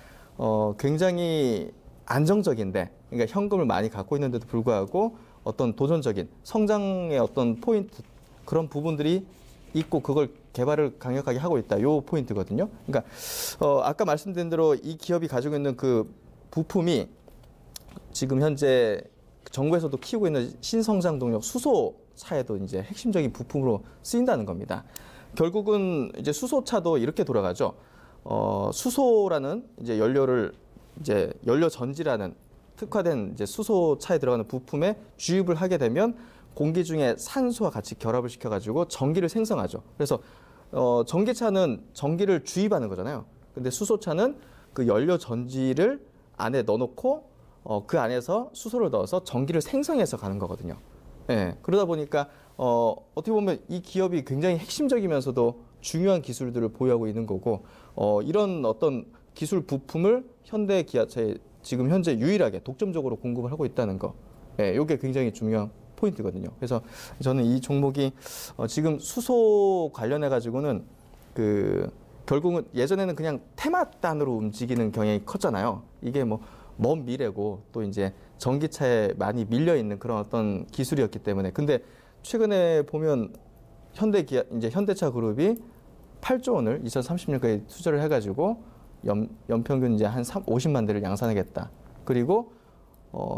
굉장히 안정적인데, 그러니까 현금을 많이 갖고 있는데도 불구하고 어떤 도전적인 성장의 어떤 포인트 그런 부분들이 있고 그걸 개발을 강력하게 하고 있다. 요 포인트거든요. 그러니까 아까 말씀드린 대로 이 기업이 가지고 있는 그 부품이 지금 현재 정부에서도 키우고 있는 신성장 동력 수소차에도 이제 핵심적인 부품으로 쓰인다는 겁니다. 결국은 이제 수소차도 이렇게 돌아가죠. 수소라는 이제 연료를 이제 연료 전지라는 특화된 이제 수소차에 들어가는 부품에 주입을 하게 되면 공기 중에 산소와 같이 결합을 시켜가지고 전기를 생성하죠. 그래서 전기차는 전기를 주입하는 거잖아요. 근데 수소차는 그 연료 전지를 안에 넣어놓고 그 안에서 수소를 넣어서 전기를 생성해서 가는 거거든요. 예, 그러다 보니까 어떻게 보면 이 기업이 굉장히 핵심적이면서도 중요한 기술들을 보유하고 있는 거고 이런 어떤 기술 부품을 현대 기아차에 지금 현재 유일하게 독점적으로 공급을 하고 있다는 거. 예, 이게 굉장히 중요한 포인트거든요. 그래서 저는 이 종목이 지금 수소 관련해 가지고는 결국은 예전에는 그냥 테마단으로 움직이는 경향이 컸잖아요. 이게 뭐 먼 미래고 또 이제 전기차에 많이 밀려 있는 그런 어떤 기술이었기 때문에. 근데 최근에 보면 현대차 그룹이 8조 원을 2030년까지 투자를 해가지고 연평균 이제 한 50만 대를 양산하겠다. 그리고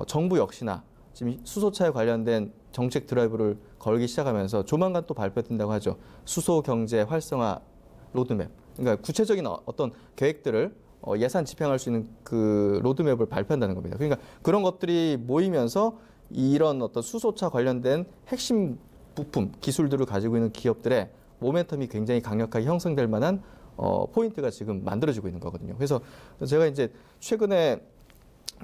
정부 역시나 지금 수소차에 관련된 정책 드라이브를 걸기 시작하면서 조만간 또 발표된다고 하죠. 수소 경제 활성화 로드맵. 그러니까 구체적인 어떤 계획들을 예산 집행할 수 있는 그 로드맵을 발표한다는 겁니다. 그러니까 그런 것들이 모이면서 이런 어떤 수소차 관련된 핵심 부품, 기술들을 가지고 있는 기업들의 모멘텀이 굉장히 강력하게 형성될 만한 포인트가 지금 만들어지고 있는 거거든요. 그래서 제가 이제 최근에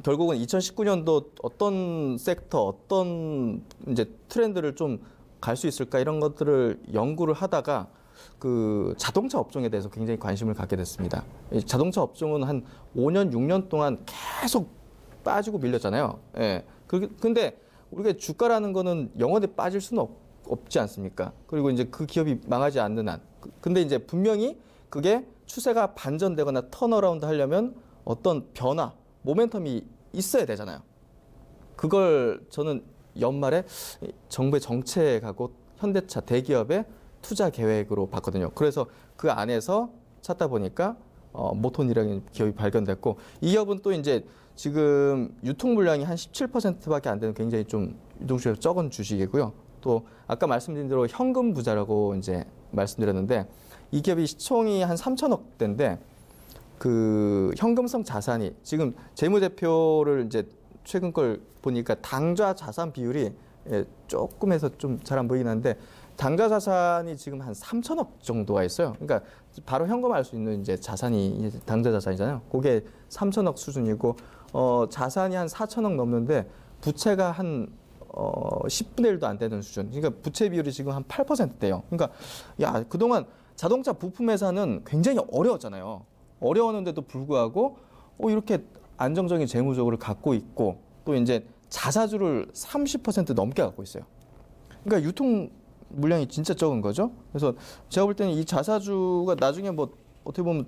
결국은 2019년도 어떤 섹터, 어떤 이제 트렌드를 좀 갈 수 있을까 이런 것들을 연구를 하다가 그 자동차 업종에 대해서 굉장히 관심을 갖게 됐습니다. 이 자동차 업종은 한 5년, 6년 동안 계속 빠지고 밀렸잖아요. 예. 근데 우리가 주가라는 거는 영원히 빠질 수는 없지 않습니까? 그리고 이제 그 기업이 망하지 않는 한. 근데 이제 분명히 그게 추세가 반전되거나 턴어라운드 하려면 어떤 변화, 모멘텀이 있어야 되잖아요. 그걸 저는 연말에 정부의 정책하고 현대차 대기업의 투자 계획으로 봤거든요. 그래서 그 안에서 찾다 보니까 모톤이라는 기업이 발견됐고 이 기업은 또 이제 지금 유통 물량이 한 17%밖에 안 되는 굉장히 좀 유동주에 적은 주식이고요. 또 아까 말씀드린 대로 현금 부자라고 이제 말씀드렸는데 이 기업이 시총이 한 3천억 대인데 그 현금성 자산이 지금 재무제표를 이제 최근 걸 보니까 당좌 자산 비율이 조금 해서 좀 잘 안 보이긴 한데 당좌 자산이 지금 한 3천억 정도가 있어요. 그러니까 바로 현금화할 수 있는 이제 자산이 당좌 자산이잖아요. 그게 3천억 수준이고 자산이 한 4천억 넘는데 부채가 한 10분의 1도 안 되는 수준. 그러니까 부채 비율이 지금 한 8%대요. 그러니까 야, 그동안 자동차 부품 회사는 굉장히 어려웠잖아요. 어려웠는데도 불구하고 이렇게 안정적인 재무적으로 갖고 있고 또 이제 자사주를 30% 넘게 갖고 있어요. 그러니까 유통 물량이 진짜 적은 거죠. 그래서 제가 볼 때는 이 자사주가 나중에 뭐 어떻게 보면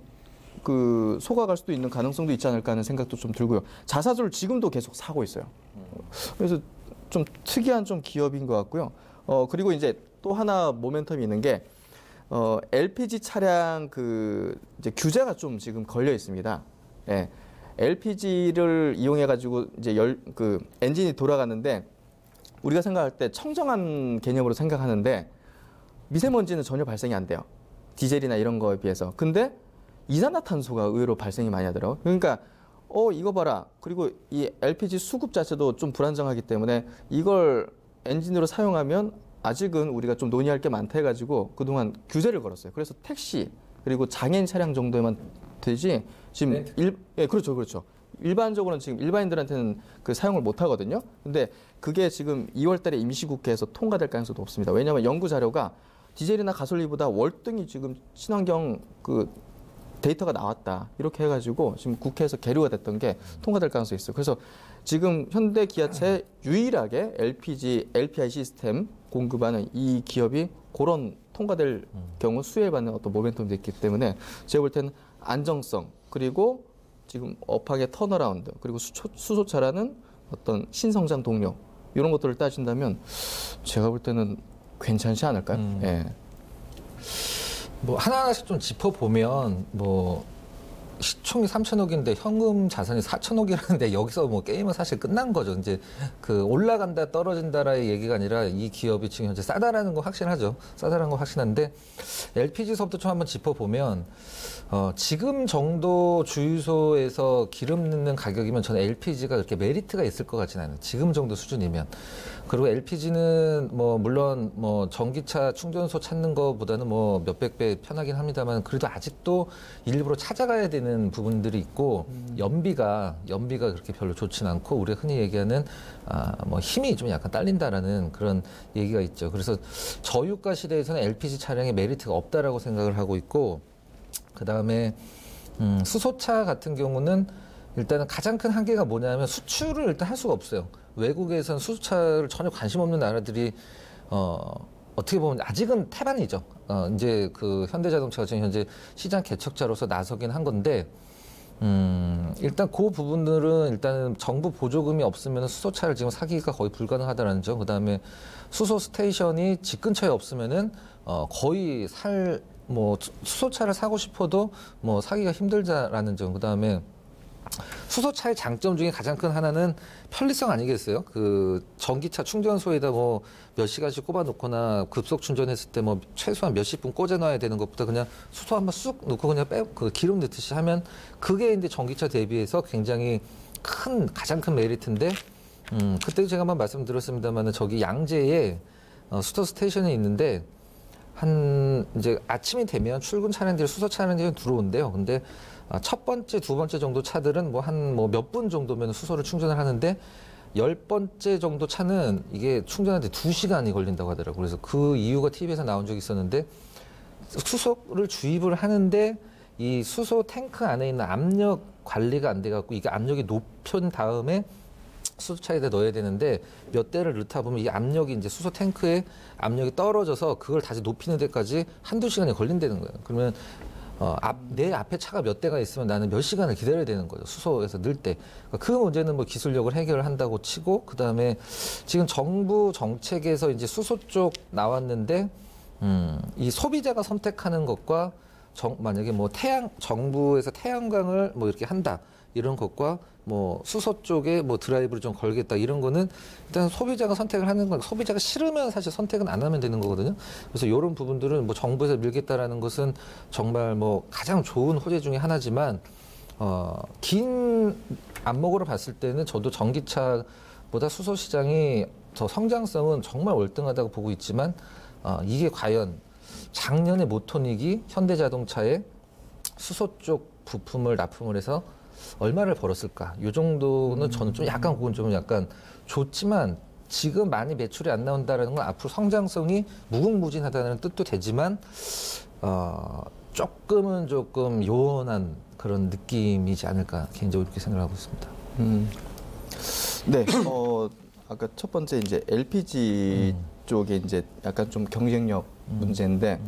그 속아갈 수도 있는 가능성도 있지 않을까 하는 생각도 좀 들고요. 자사주를 지금도 계속 사고 있어요. 그래서 좀 특이한 좀 기업인 것 같고요. 그리고 이제 또 하나 모멘텀이 있는 게 LPG 차량 그 이제 규제가 좀 지금 걸려 있습니다. 예. LPG를 이용해 가지고 이제 그 엔진이 돌아가는데 우리가 생각할 때 청정한 개념으로 생각하는데 미세먼지는 전혀 발생이 안 돼요. 디젤이나 이런 거에 비해서. 근데 이산화탄소가 의외로 발생이 많이 하더라고요. 그러니까 이거 봐라. 그리고 이 LPG 수급 자체도 좀 불안정하기 때문에 이걸 엔진으로 사용하면 아직은 우리가 좀 논의할 게 많다 해가지고 그동안 규제를 걸었어요. 그래서 택시 그리고 장애인 차량 정도에만 되지 지금 그렇죠. 일반적으로는 지금 일반인들한테는 그 사용을 못 하거든요. 근데 그게 지금 2월 달에 임시국회에서 통과될 가능성도 없습니다. 왜냐하면 연구 자료가 디젤이나 가솔린보다 월등히 지금 친환경 그 데이터가 나왔다. 이렇게 해가지고 지금 국회에서 계류가 됐던 게 통과될 가능성이 있어요. 그래서 지금 현대 기아차에 유일하게 LPI 시스템 공급하는 이 기업이 그런 통과될 경우 수혜받는 어떤 모멘텀도 있기 때문에 제가 볼 때는 안정성 그리고 지금 업황의 턴어라운드 그리고 수소차라는 어떤 신성장 동력 이런 것들을 따진다면 제가 볼 때는 괜찮지 않을까요? 예. 뭐 하나하나씩 좀 짚어보면 뭐 총이 3천억인데 현금 자산이 4천억이라는데 여기서 뭐 게임은 사실 끝난 거죠. 이제 그 올라간다 떨어진다라의 얘기가 아니라 이 기업이 지금 현재 싸다라는 거 확실하죠. 싸다라는 거 확실한데 LPG서부터 좀 한번 짚어보면 지금 정도 주유소에서 기름 넣는 가격이면 저는 LPG가 그렇게 메리트가 있을 것 같지는 않아요. 지금 정도 수준이면. 그리고 LPG는 뭐 물론 뭐 전기차 충전소 찾는 것보다는 뭐 몇백 배 편하긴 합니다만 그래도 아직도 일부러 찾아가야 되는 부분들이 있고 연비가 그렇게 별로 좋진 않고 우리가 흔히 얘기하는 뭐 힘이 좀 약간 딸린다라는 그런 얘기가 있죠. 그래서 저유가 시대에서는 LPG 차량의 메리트가 없다라고 생각을 하고 있고 그다음에 수소차 같은 경우는 일단은 가장 큰 한계가 뭐냐면 수출을 일단 할 수가 없어요. 외국에선 수소차를 전혀 관심 없는 나라들이 어떻게 보면 아직은 태반이죠. 이제 그 현대자동차가 지금 현재 시장 개척자로서 나서긴 한 건데 일단 그 부분들은 일단은 정부 보조금이 없으면 수소차를 지금 사기가 거의 불가능하다는 점. 그다음에 수소 스테이션이 집 근처에 없으면은 거의 뭐 수소차를 사고 싶어도 뭐 사기가 힘들다라는 점. 그다음에 수소차의 장점 중에 가장 큰 하나는 편리성 아니겠어요? 그 전기차 충전소에다 뭐 몇 시간씩 꼽아 놓거나 급속 충전했을 때 뭐 최소한 몇십 분 꽂아 놔야 되는 것보다 그냥 수소 한번 쑥 넣고 그냥 그 기름 넣듯이 하면 그게 이제 전기차 대비해서 굉장히 가장 큰 메리트인데 그때 제가 한번 말씀드렸습니다만은 저기 양재에 수소 스테이션이 있는데 이제 아침이 되면 출근 차량들이 수소 차량들이 들어온대요. 근데 첫 번째, 두 번째 정도 차들은 뭐 몇 분 정도면 수소를 충전을 하는데 10번째 정도 차는 이게 충전하는데 2시간이 걸린다고 하더라고요. 그래서 그 이유가 TV에서 나온 적이 있었는데 수소를 주입을 하는데 이 수소 탱크 안에 있는 압력 관리가 안 돼갖고 이게 압력이 높은 다음에 수소차에다 넣어야 되는데 몇 대를 넣다 보면 이 압력이 이제 수소 탱크에 압력이 떨어져서 그걸 다시 높이는 데까지 한두 시간이 걸린다는 거예요. 그러면 내 앞에 차가 몇 대가 있으면 나는 몇 시간을 기다려야 되는 거죠. 수소에서 넣을 때. 그 문제는 뭐 기술력을 해결한다고 치고, 그 다음에 지금 정부 정책에서 이제 수소 쪽 나왔는데, 이 소비자가 선택하는 것과 만약에 뭐 정부에서 태양광을 뭐 이렇게 한다. 이런 것과 뭐 수소 쪽에 뭐 드라이브를 좀 걸겠다 이런 거는 일단 소비자가 선택을 하는 건 소비자가 싫으면 사실 선택은 안 하면 되는 거거든요. 그래서 이런 부분들은 뭐 정부에서 밀겠다라는 것은 정말 뭐 가장 좋은 호재 중에 하나지만 긴 안목으로 봤을 때는 저도 전기차보다 수소 시장이 더 성장성은 정말 월등하다고 보고 있지만 이게 과연 작년에 모토닉이 현대자동차에 수소 쪽 부품을 납품을 해서 얼마를 벌었을까? 이 정도는 저는 좀 약간 그건 좀 약간 좋지만 지금 많이 매출이 안 나온다라는 건 앞으로 성장성이 무궁무진하다는 뜻도 되지만 조금 요원한 그런 느낌이지 않을까 개인적으로 그렇게 생각하고 있습니다. 네, 아까 첫 번째 이제 LPG 쪽에 이제 약간 좀 경쟁력 문제인데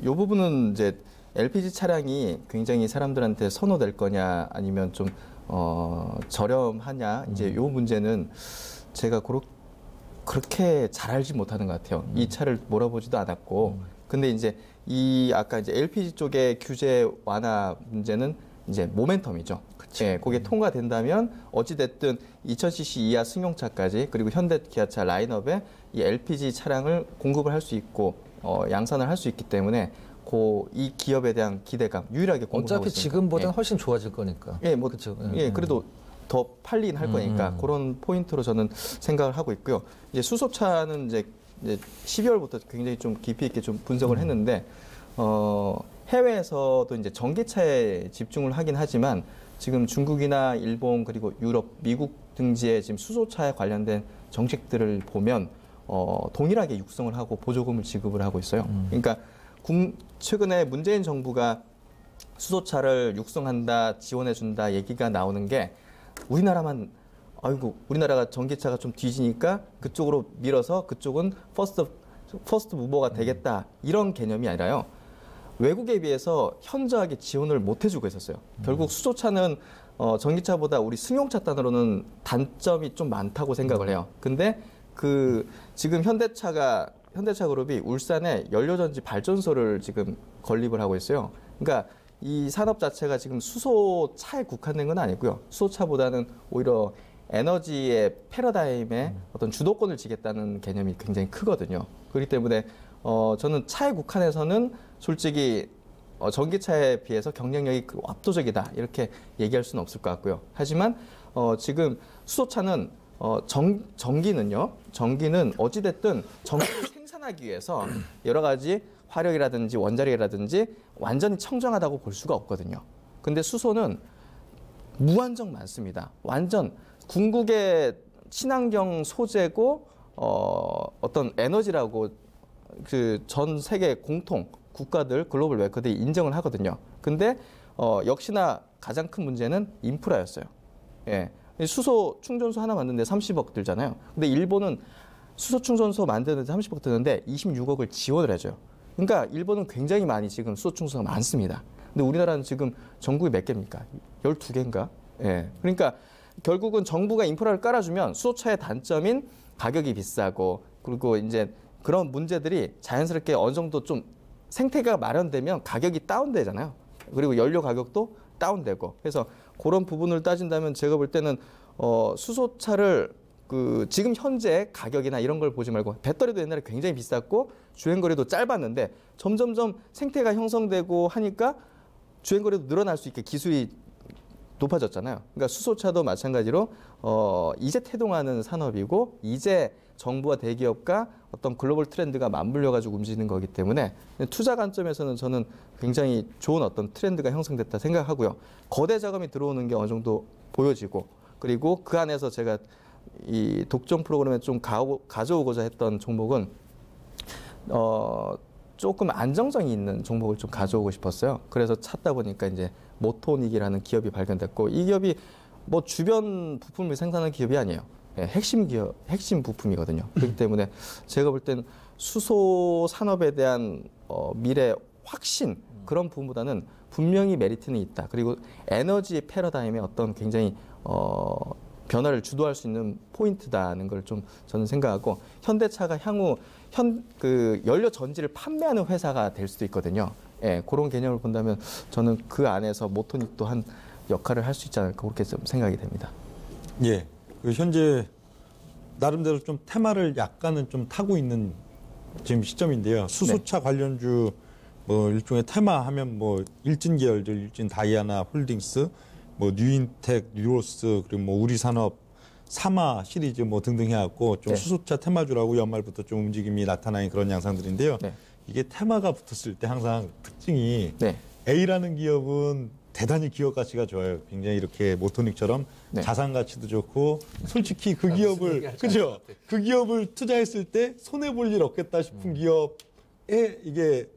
이 부분은 이제 LPG 차량이 굉장히 사람들한테 선호될 거냐 아니면 좀 저렴하냐 이제 요 문제는 제가 그렇게 잘 알지 못하는 것 같아요. 이 차를 몰아보지도 않았고 근데 이제 아까 이제 LPG 쪽의 규제 완화 문제는 이제 모멘텀이죠. 예, 그게 통과된다면 어찌됐든 2000cc 이하 승용차까지 그리고 현대 기아차 라인업에 이 LPG 차량을 공급을 할 수 있고 양산을 할 수 있기 때문에 이 기업에 대한 기대감 유일하게 공급하고 어차피 있습니다. 지금보다는 예. 훨씬 좋아질 거니까. 예, 뭐 그렇죠. 예, 그래도 더 팔리긴 할 거니까 그런 포인트로 저는 생각을 하고 있고요. 이제 수소차는 이제 12월부터 굉장히 좀 깊이 있게 좀 분석을 했는데 해외에서도 이제 전기차에 집중을 하긴 하지만 지금 중국이나 일본 그리고 유럽, 미국 등지의 지금 수소차에 관련된 정책들을 보면 동일하게 육성을 하고 보조금을 지급을 하고 있어요. 그러니까 최근에 문재인 정부가 수소차를 육성한다, 지원해준다 얘기가 나오는 게 우리나라만 우리나라가 전기차가 좀 뒤지니까 그쪽으로 밀어서 그쪽은 퍼스트 무버가 되겠다 이런 개념이 아니라요. 외국에 비해서 현저하게 지원을 못 해주고 있었어요. 결국 수소차는 전기차보다 우리 승용차 단으로는 단점이 좀 많다고 생각을 해요. 근데 지금 현대차 그룹이 울산에 연료전지 발전소를 지금 건립을 하고 있어요. 그러니까 이 산업 자체가 지금 수소차에 국한된 건 아니고요. 수소차보다는 오히려 에너지의 패러다임에 어떤 주도권을 지겠다는 개념이 굉장히 크거든요. 그렇기 때문에 저는 차에 국한해서는 솔직히 전기차에 비해서 경쟁력이 압도적이다 이렇게 얘기할 수는 없을 것 같고요. 하지만 지금 수소차는 전기는 어찌됐든 전기를 생산하기 위해서 여러 가지 화력이라든지 원자력이라든지 완전히 청정하다고 볼 수가 없거든요. 근데 수소는 무한정 많습니다. 완전 궁극의 친환경 소재고 어떤 에너지라고 그 전 세계 공통 국가들 글로벌 메이커들이 인정을 하거든요. 근데 역시나 가장 큰 문제는 인프라였어요. 예. 수소 충전소 하나 만드는데 30억 들잖아요. 근데 일본은 수소 충전소 만드는데 30억 드는데 26억을 지원을 해줘요. 그러니까 일본은 굉장히 많이 지금 수소 충전소가 많습니다. 근데 우리나라는 지금 전국이 몇 개입니까? 12개인가? 예. 그러니까 결국은 정부가 인프라를 깔아주면 수소차의 단점인 가격이 비싸고 그리고 이제 그런 문제들이 자연스럽게 어느 정도 좀 생태계가 마련되면 가격이 다운되잖아요. 그리고 연료 가격도 다운되고. 그래서 그런 부분을 따진다면 제가 볼 때는 수소차를 지금 현재 가격이나 이런 걸 보지 말고 배터리도 옛날에 굉장히 비쌌고 주행거리도 짧았는데 점점점 생태가 형성되고 하니까 주행거리도 늘어날 수 있게 기술이 높아졌잖아요. 그러니까 수소차도 마찬가지로 이제 태동하는 산업이고 이제 정부와 대기업과 어떤 글로벌 트렌드가 맞물려 가지고 움직이는 거기 때문에 투자 관점에서는 저는 굉장히 좋은 어떤 트렌드가 형성됐다 생각하고요. 거대 자금이 들어오는 게 어느 정도 보여지고 그리고 그 안에서 제가 이 독점 프로그램에 좀 가져오고자 했던 종목은 조금 안정성이 있는 종목을 좀 가져오고 싶었어요. 그래서 찾다 보니까 이제 모토닉이라는 기업이 발견됐고 이 기업이 뭐 주변 부품을 생산하는 기업이 아니에요. 예, 핵심 부품이거든요. 그렇기 때문에 제가 볼 때는 수소 산업에 대한 미래 확신 그런 부분보다는 분명히 메리트는 있다. 그리고 에너지 패러다임의 어떤 굉장히 변화를 주도할 수 있는 포인트다는 걸 좀 저는 생각하고 현대차가 향후 연료 전지를 판매하는 회사가 될 수도 있거든요. 예, 그런 개념을 본다면 저는 그 안에서 모토닉도 한 역할을 할 수 있지 않을까 그렇게 좀 생각이 됩니다. 예. 현재 나름대로 좀 테마를 약간은 좀 타고 있는 지금 시점인데요. 수소차 관련주 뭐 일종의 테마 하면 뭐 일진 계열들, 일진 다이아나 홀딩스, 뭐 뉴인텍, 뉴로스 그리고 뭐 우리산업, 사마 시리즈 뭐 등등 해갖고 좀 수소차 테마주라고 연말부터 좀 움직임이 나타나는 그런 양상들인데요. 이게 테마가 붙었을 때 항상 특징이 A라는 기업은 대단히 기업 가치가 좋아요. 굉장히 이렇게 모토닉처럼 자산 가치도 좋고 솔직히 그 기업을 그죠? 그 기업을 투자했을 때 손해 볼 일 없겠다 싶은 기업에 이게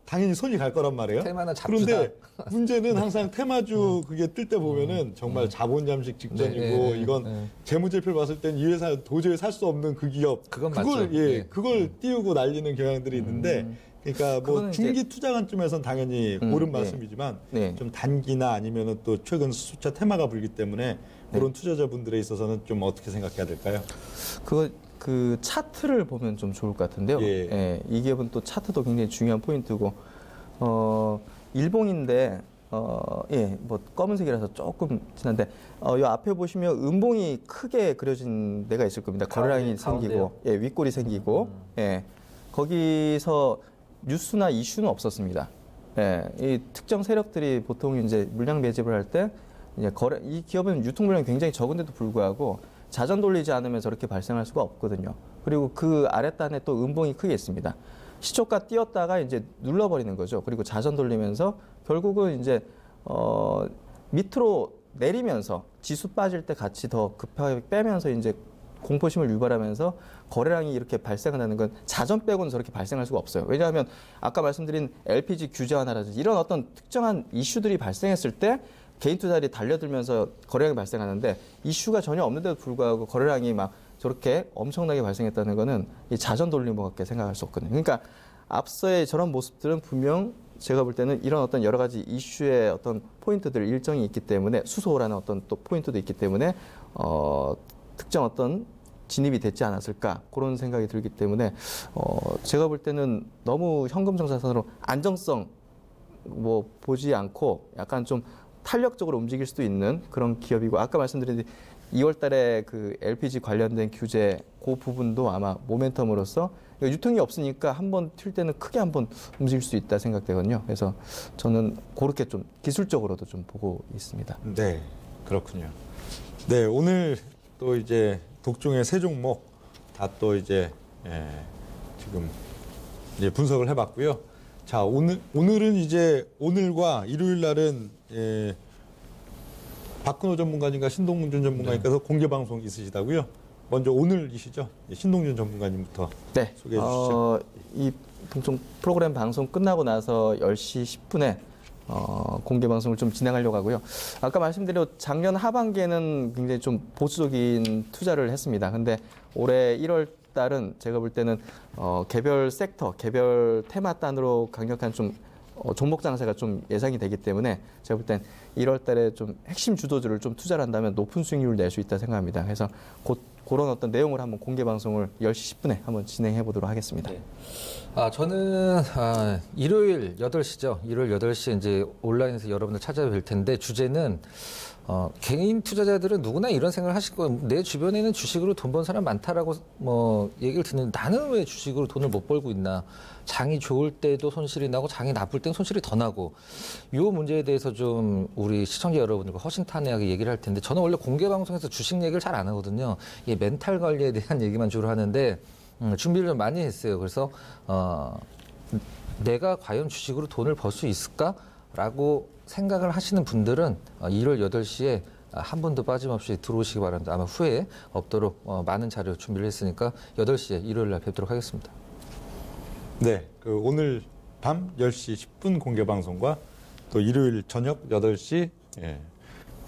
당연히 손이 갈 거란 말이에요. 테마는 잡주다. 그런데 문제는 항상 테마주 그게 뜰 때 보면은 정말 자본 잠식 직전이고 이건 재무제표를 봤을 땐 이 회사 도저히 살 수 없는 그 기업 그건 그걸 맞죠. 그걸 띄우고 날리는 경향들이 있는데 그러니까 뭐 중기 투자 관점에서는 당연히 옳은 말씀이지만 좀 단기나 아니면은 또 최근 수소차 테마가 불기 때문에 그런 투자자분들에 있어서는 좀 어떻게 생각해야 될까요? 그 차트를 보면 좀 좋을 것 같은데요. 예, 이 기업은 또 차트도 굉장히 중요한 포인트고 일봉인데 뭐 검은색이라서 조금 진한데 이 앞에 보시면 음봉이 크게 그려진 데가 있을 겁니다. 거래량이 생기고 윗골이 생기고 거기서 뉴스나 이슈는 없었습니다. 이 특정 세력들이 보통 이제 물량 매집을 할 때 이제 이 기업은 유통 물량이 굉장히 적은데도 불구하고 자전 돌리지 않으면 저렇게 발생할 수가 없거든요. 그리고 그 아랫단에 또 음봉이 크게 있습니다. 시초가 띄었다가 이제 눌러버리는 거죠. 그리고 자전 돌리면서 결국은 이제 밑으로 내리면서 지수 빠질 때 같이 더 급하게 빼면서 이제 공포심을 유발하면서 거래량이 이렇게 발생한다는 건 자전 빼고는 저렇게 발생할 수가 없어요. 왜냐하면 아까 말씀드린 LPG 규제 완화라든지 이런 어떤 특정한 이슈들이 발생했을 때 개인 투자들이 달려들면서 거래량이 발생하는데 이슈가 전혀 없는데도 불구하고 거래량이 막 저렇게 엄청나게 발생했다는 거는 이 자전 돌린 것 같게 생각할 수 없거든요. 그러니까 앞서의 저런 모습들은 분명 제가 볼 때는 이런 어떤 여러 가지 이슈의 어떤 포인트들 일정이 있기 때문에 수소라는 어떤 또 포인트도 있기 때문에 특정 어떤 진입이 됐지 않았을까 그런 생각이 들기 때문에 제가 볼 때는 너무 현금성 자산으로 안정성 뭐 보지 않고 약간 좀 탄력적으로 움직일 수도 있는 그런 기업이고 아까 말씀드린 2월 달에 그 LPG 관련된 규제 그 부분도 아마 모멘텀으로서 유통이 없으니까 한번 튈 때는 크게 한번 움직일 수 있다 생각되거든요. 그래서 저는 그렇게 좀 기술적으로도 좀 보고 있습니다. 네, 그렇군요. 네, 오늘 또 이제 독종의 세 종목 다 또 이제 지금 이제 분석을 해봤고요. 자, 오늘은 이제 오늘과 일요일 날은 박근호 전문가님과 신동준 전문가님께서 공개 방송 있으시다고요? 먼저 오늘이시죠? 신동준 전문가님부터 네. 소개해 주시죠. 이 동종 프로그램 방송 끝나고 나서 10시 10분에 공개 방송을 좀 진행하려고 하고요. 아까 말씀드린 작년 하반기에는 굉장히 좀 보수적인 투자를 했습니다. 근데 올해 1월 달은 제가 볼 때는 개별 섹터, 개별 테마 단으로 강력한 좀 종목 장세가 좀 예상이 되기 때문에 제가 볼 땐 1월 달에 좀 핵심 주도주를 좀 투자를 한다면 높은 수익률을 낼 수 있다 생각합니다. 그래서 그런 어떤 내용을 한번 공개 방송을 10시 10분에 한번 진행해 보도록 하겠습니다. 네. 저는 일요일 8시죠. 일요일 8시에 이제 온라인에서 여러분들 찾아뵐 텐데 주제는 개인 투자자들은 누구나 이런 생각을 하실 거예요. 내 주변에는 주식으로 돈 번 사람 많다라고 뭐 얘기를 듣는데 나는 왜 주식으로 돈을 못 벌고 있나. 장이 좋을 때도 손실이 나고 장이 나쁠 때는 손실이 더 나고 이 문제에 대해서 좀 우리 시청자 여러분들과 허심탄회하게 얘기를 할 텐데 저는 원래 공개 방송에서 주식 얘기를 잘 안 하거든요. 이 멘탈 관리에 대한 얘기만 주로 하는데 준비를 좀 많이 했어요. 그래서 내가 과연 주식으로 돈을 벌 수 있을까라고 생각을 하시는 분들은 1월 8시에 한 분도 빠짐없이 들어오시기 바랍니다. 아마 후회 없도록 많은 자료 준비를 했으니까 8시에 일요일 날 뵙도록 하겠습니다. 네, 오늘 밤 10시 10분 공개 방송과 또 일요일 저녁 8시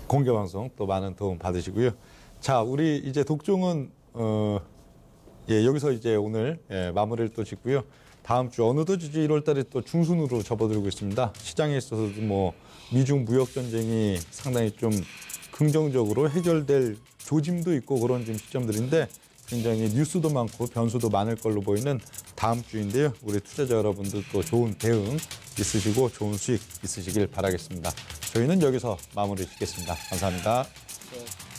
공개 방송 또 많은 도움 받으시고요. 자, 우리 이제 독종은 여기서 이제 오늘 마무리를 또 짓고요. 다음 주 어느덧 이제 1월 달에 또 중순으로 접어들고 있습니다. 시장에 있어서도 뭐 미중 무역 전쟁이 상당히 좀 긍정적으로 해결될 조짐도 있고 그런 좀 시점들인데 굉장히 뉴스도 많고 변수도 많을 걸로 보이는 다음 주인데요. 우리 투자자 여러분들도 좋은 대응 있으시고 좋은 수익 있으시길 바라겠습니다. 저희는 여기서 마무리 짓겠습니다. 감사합니다. 네.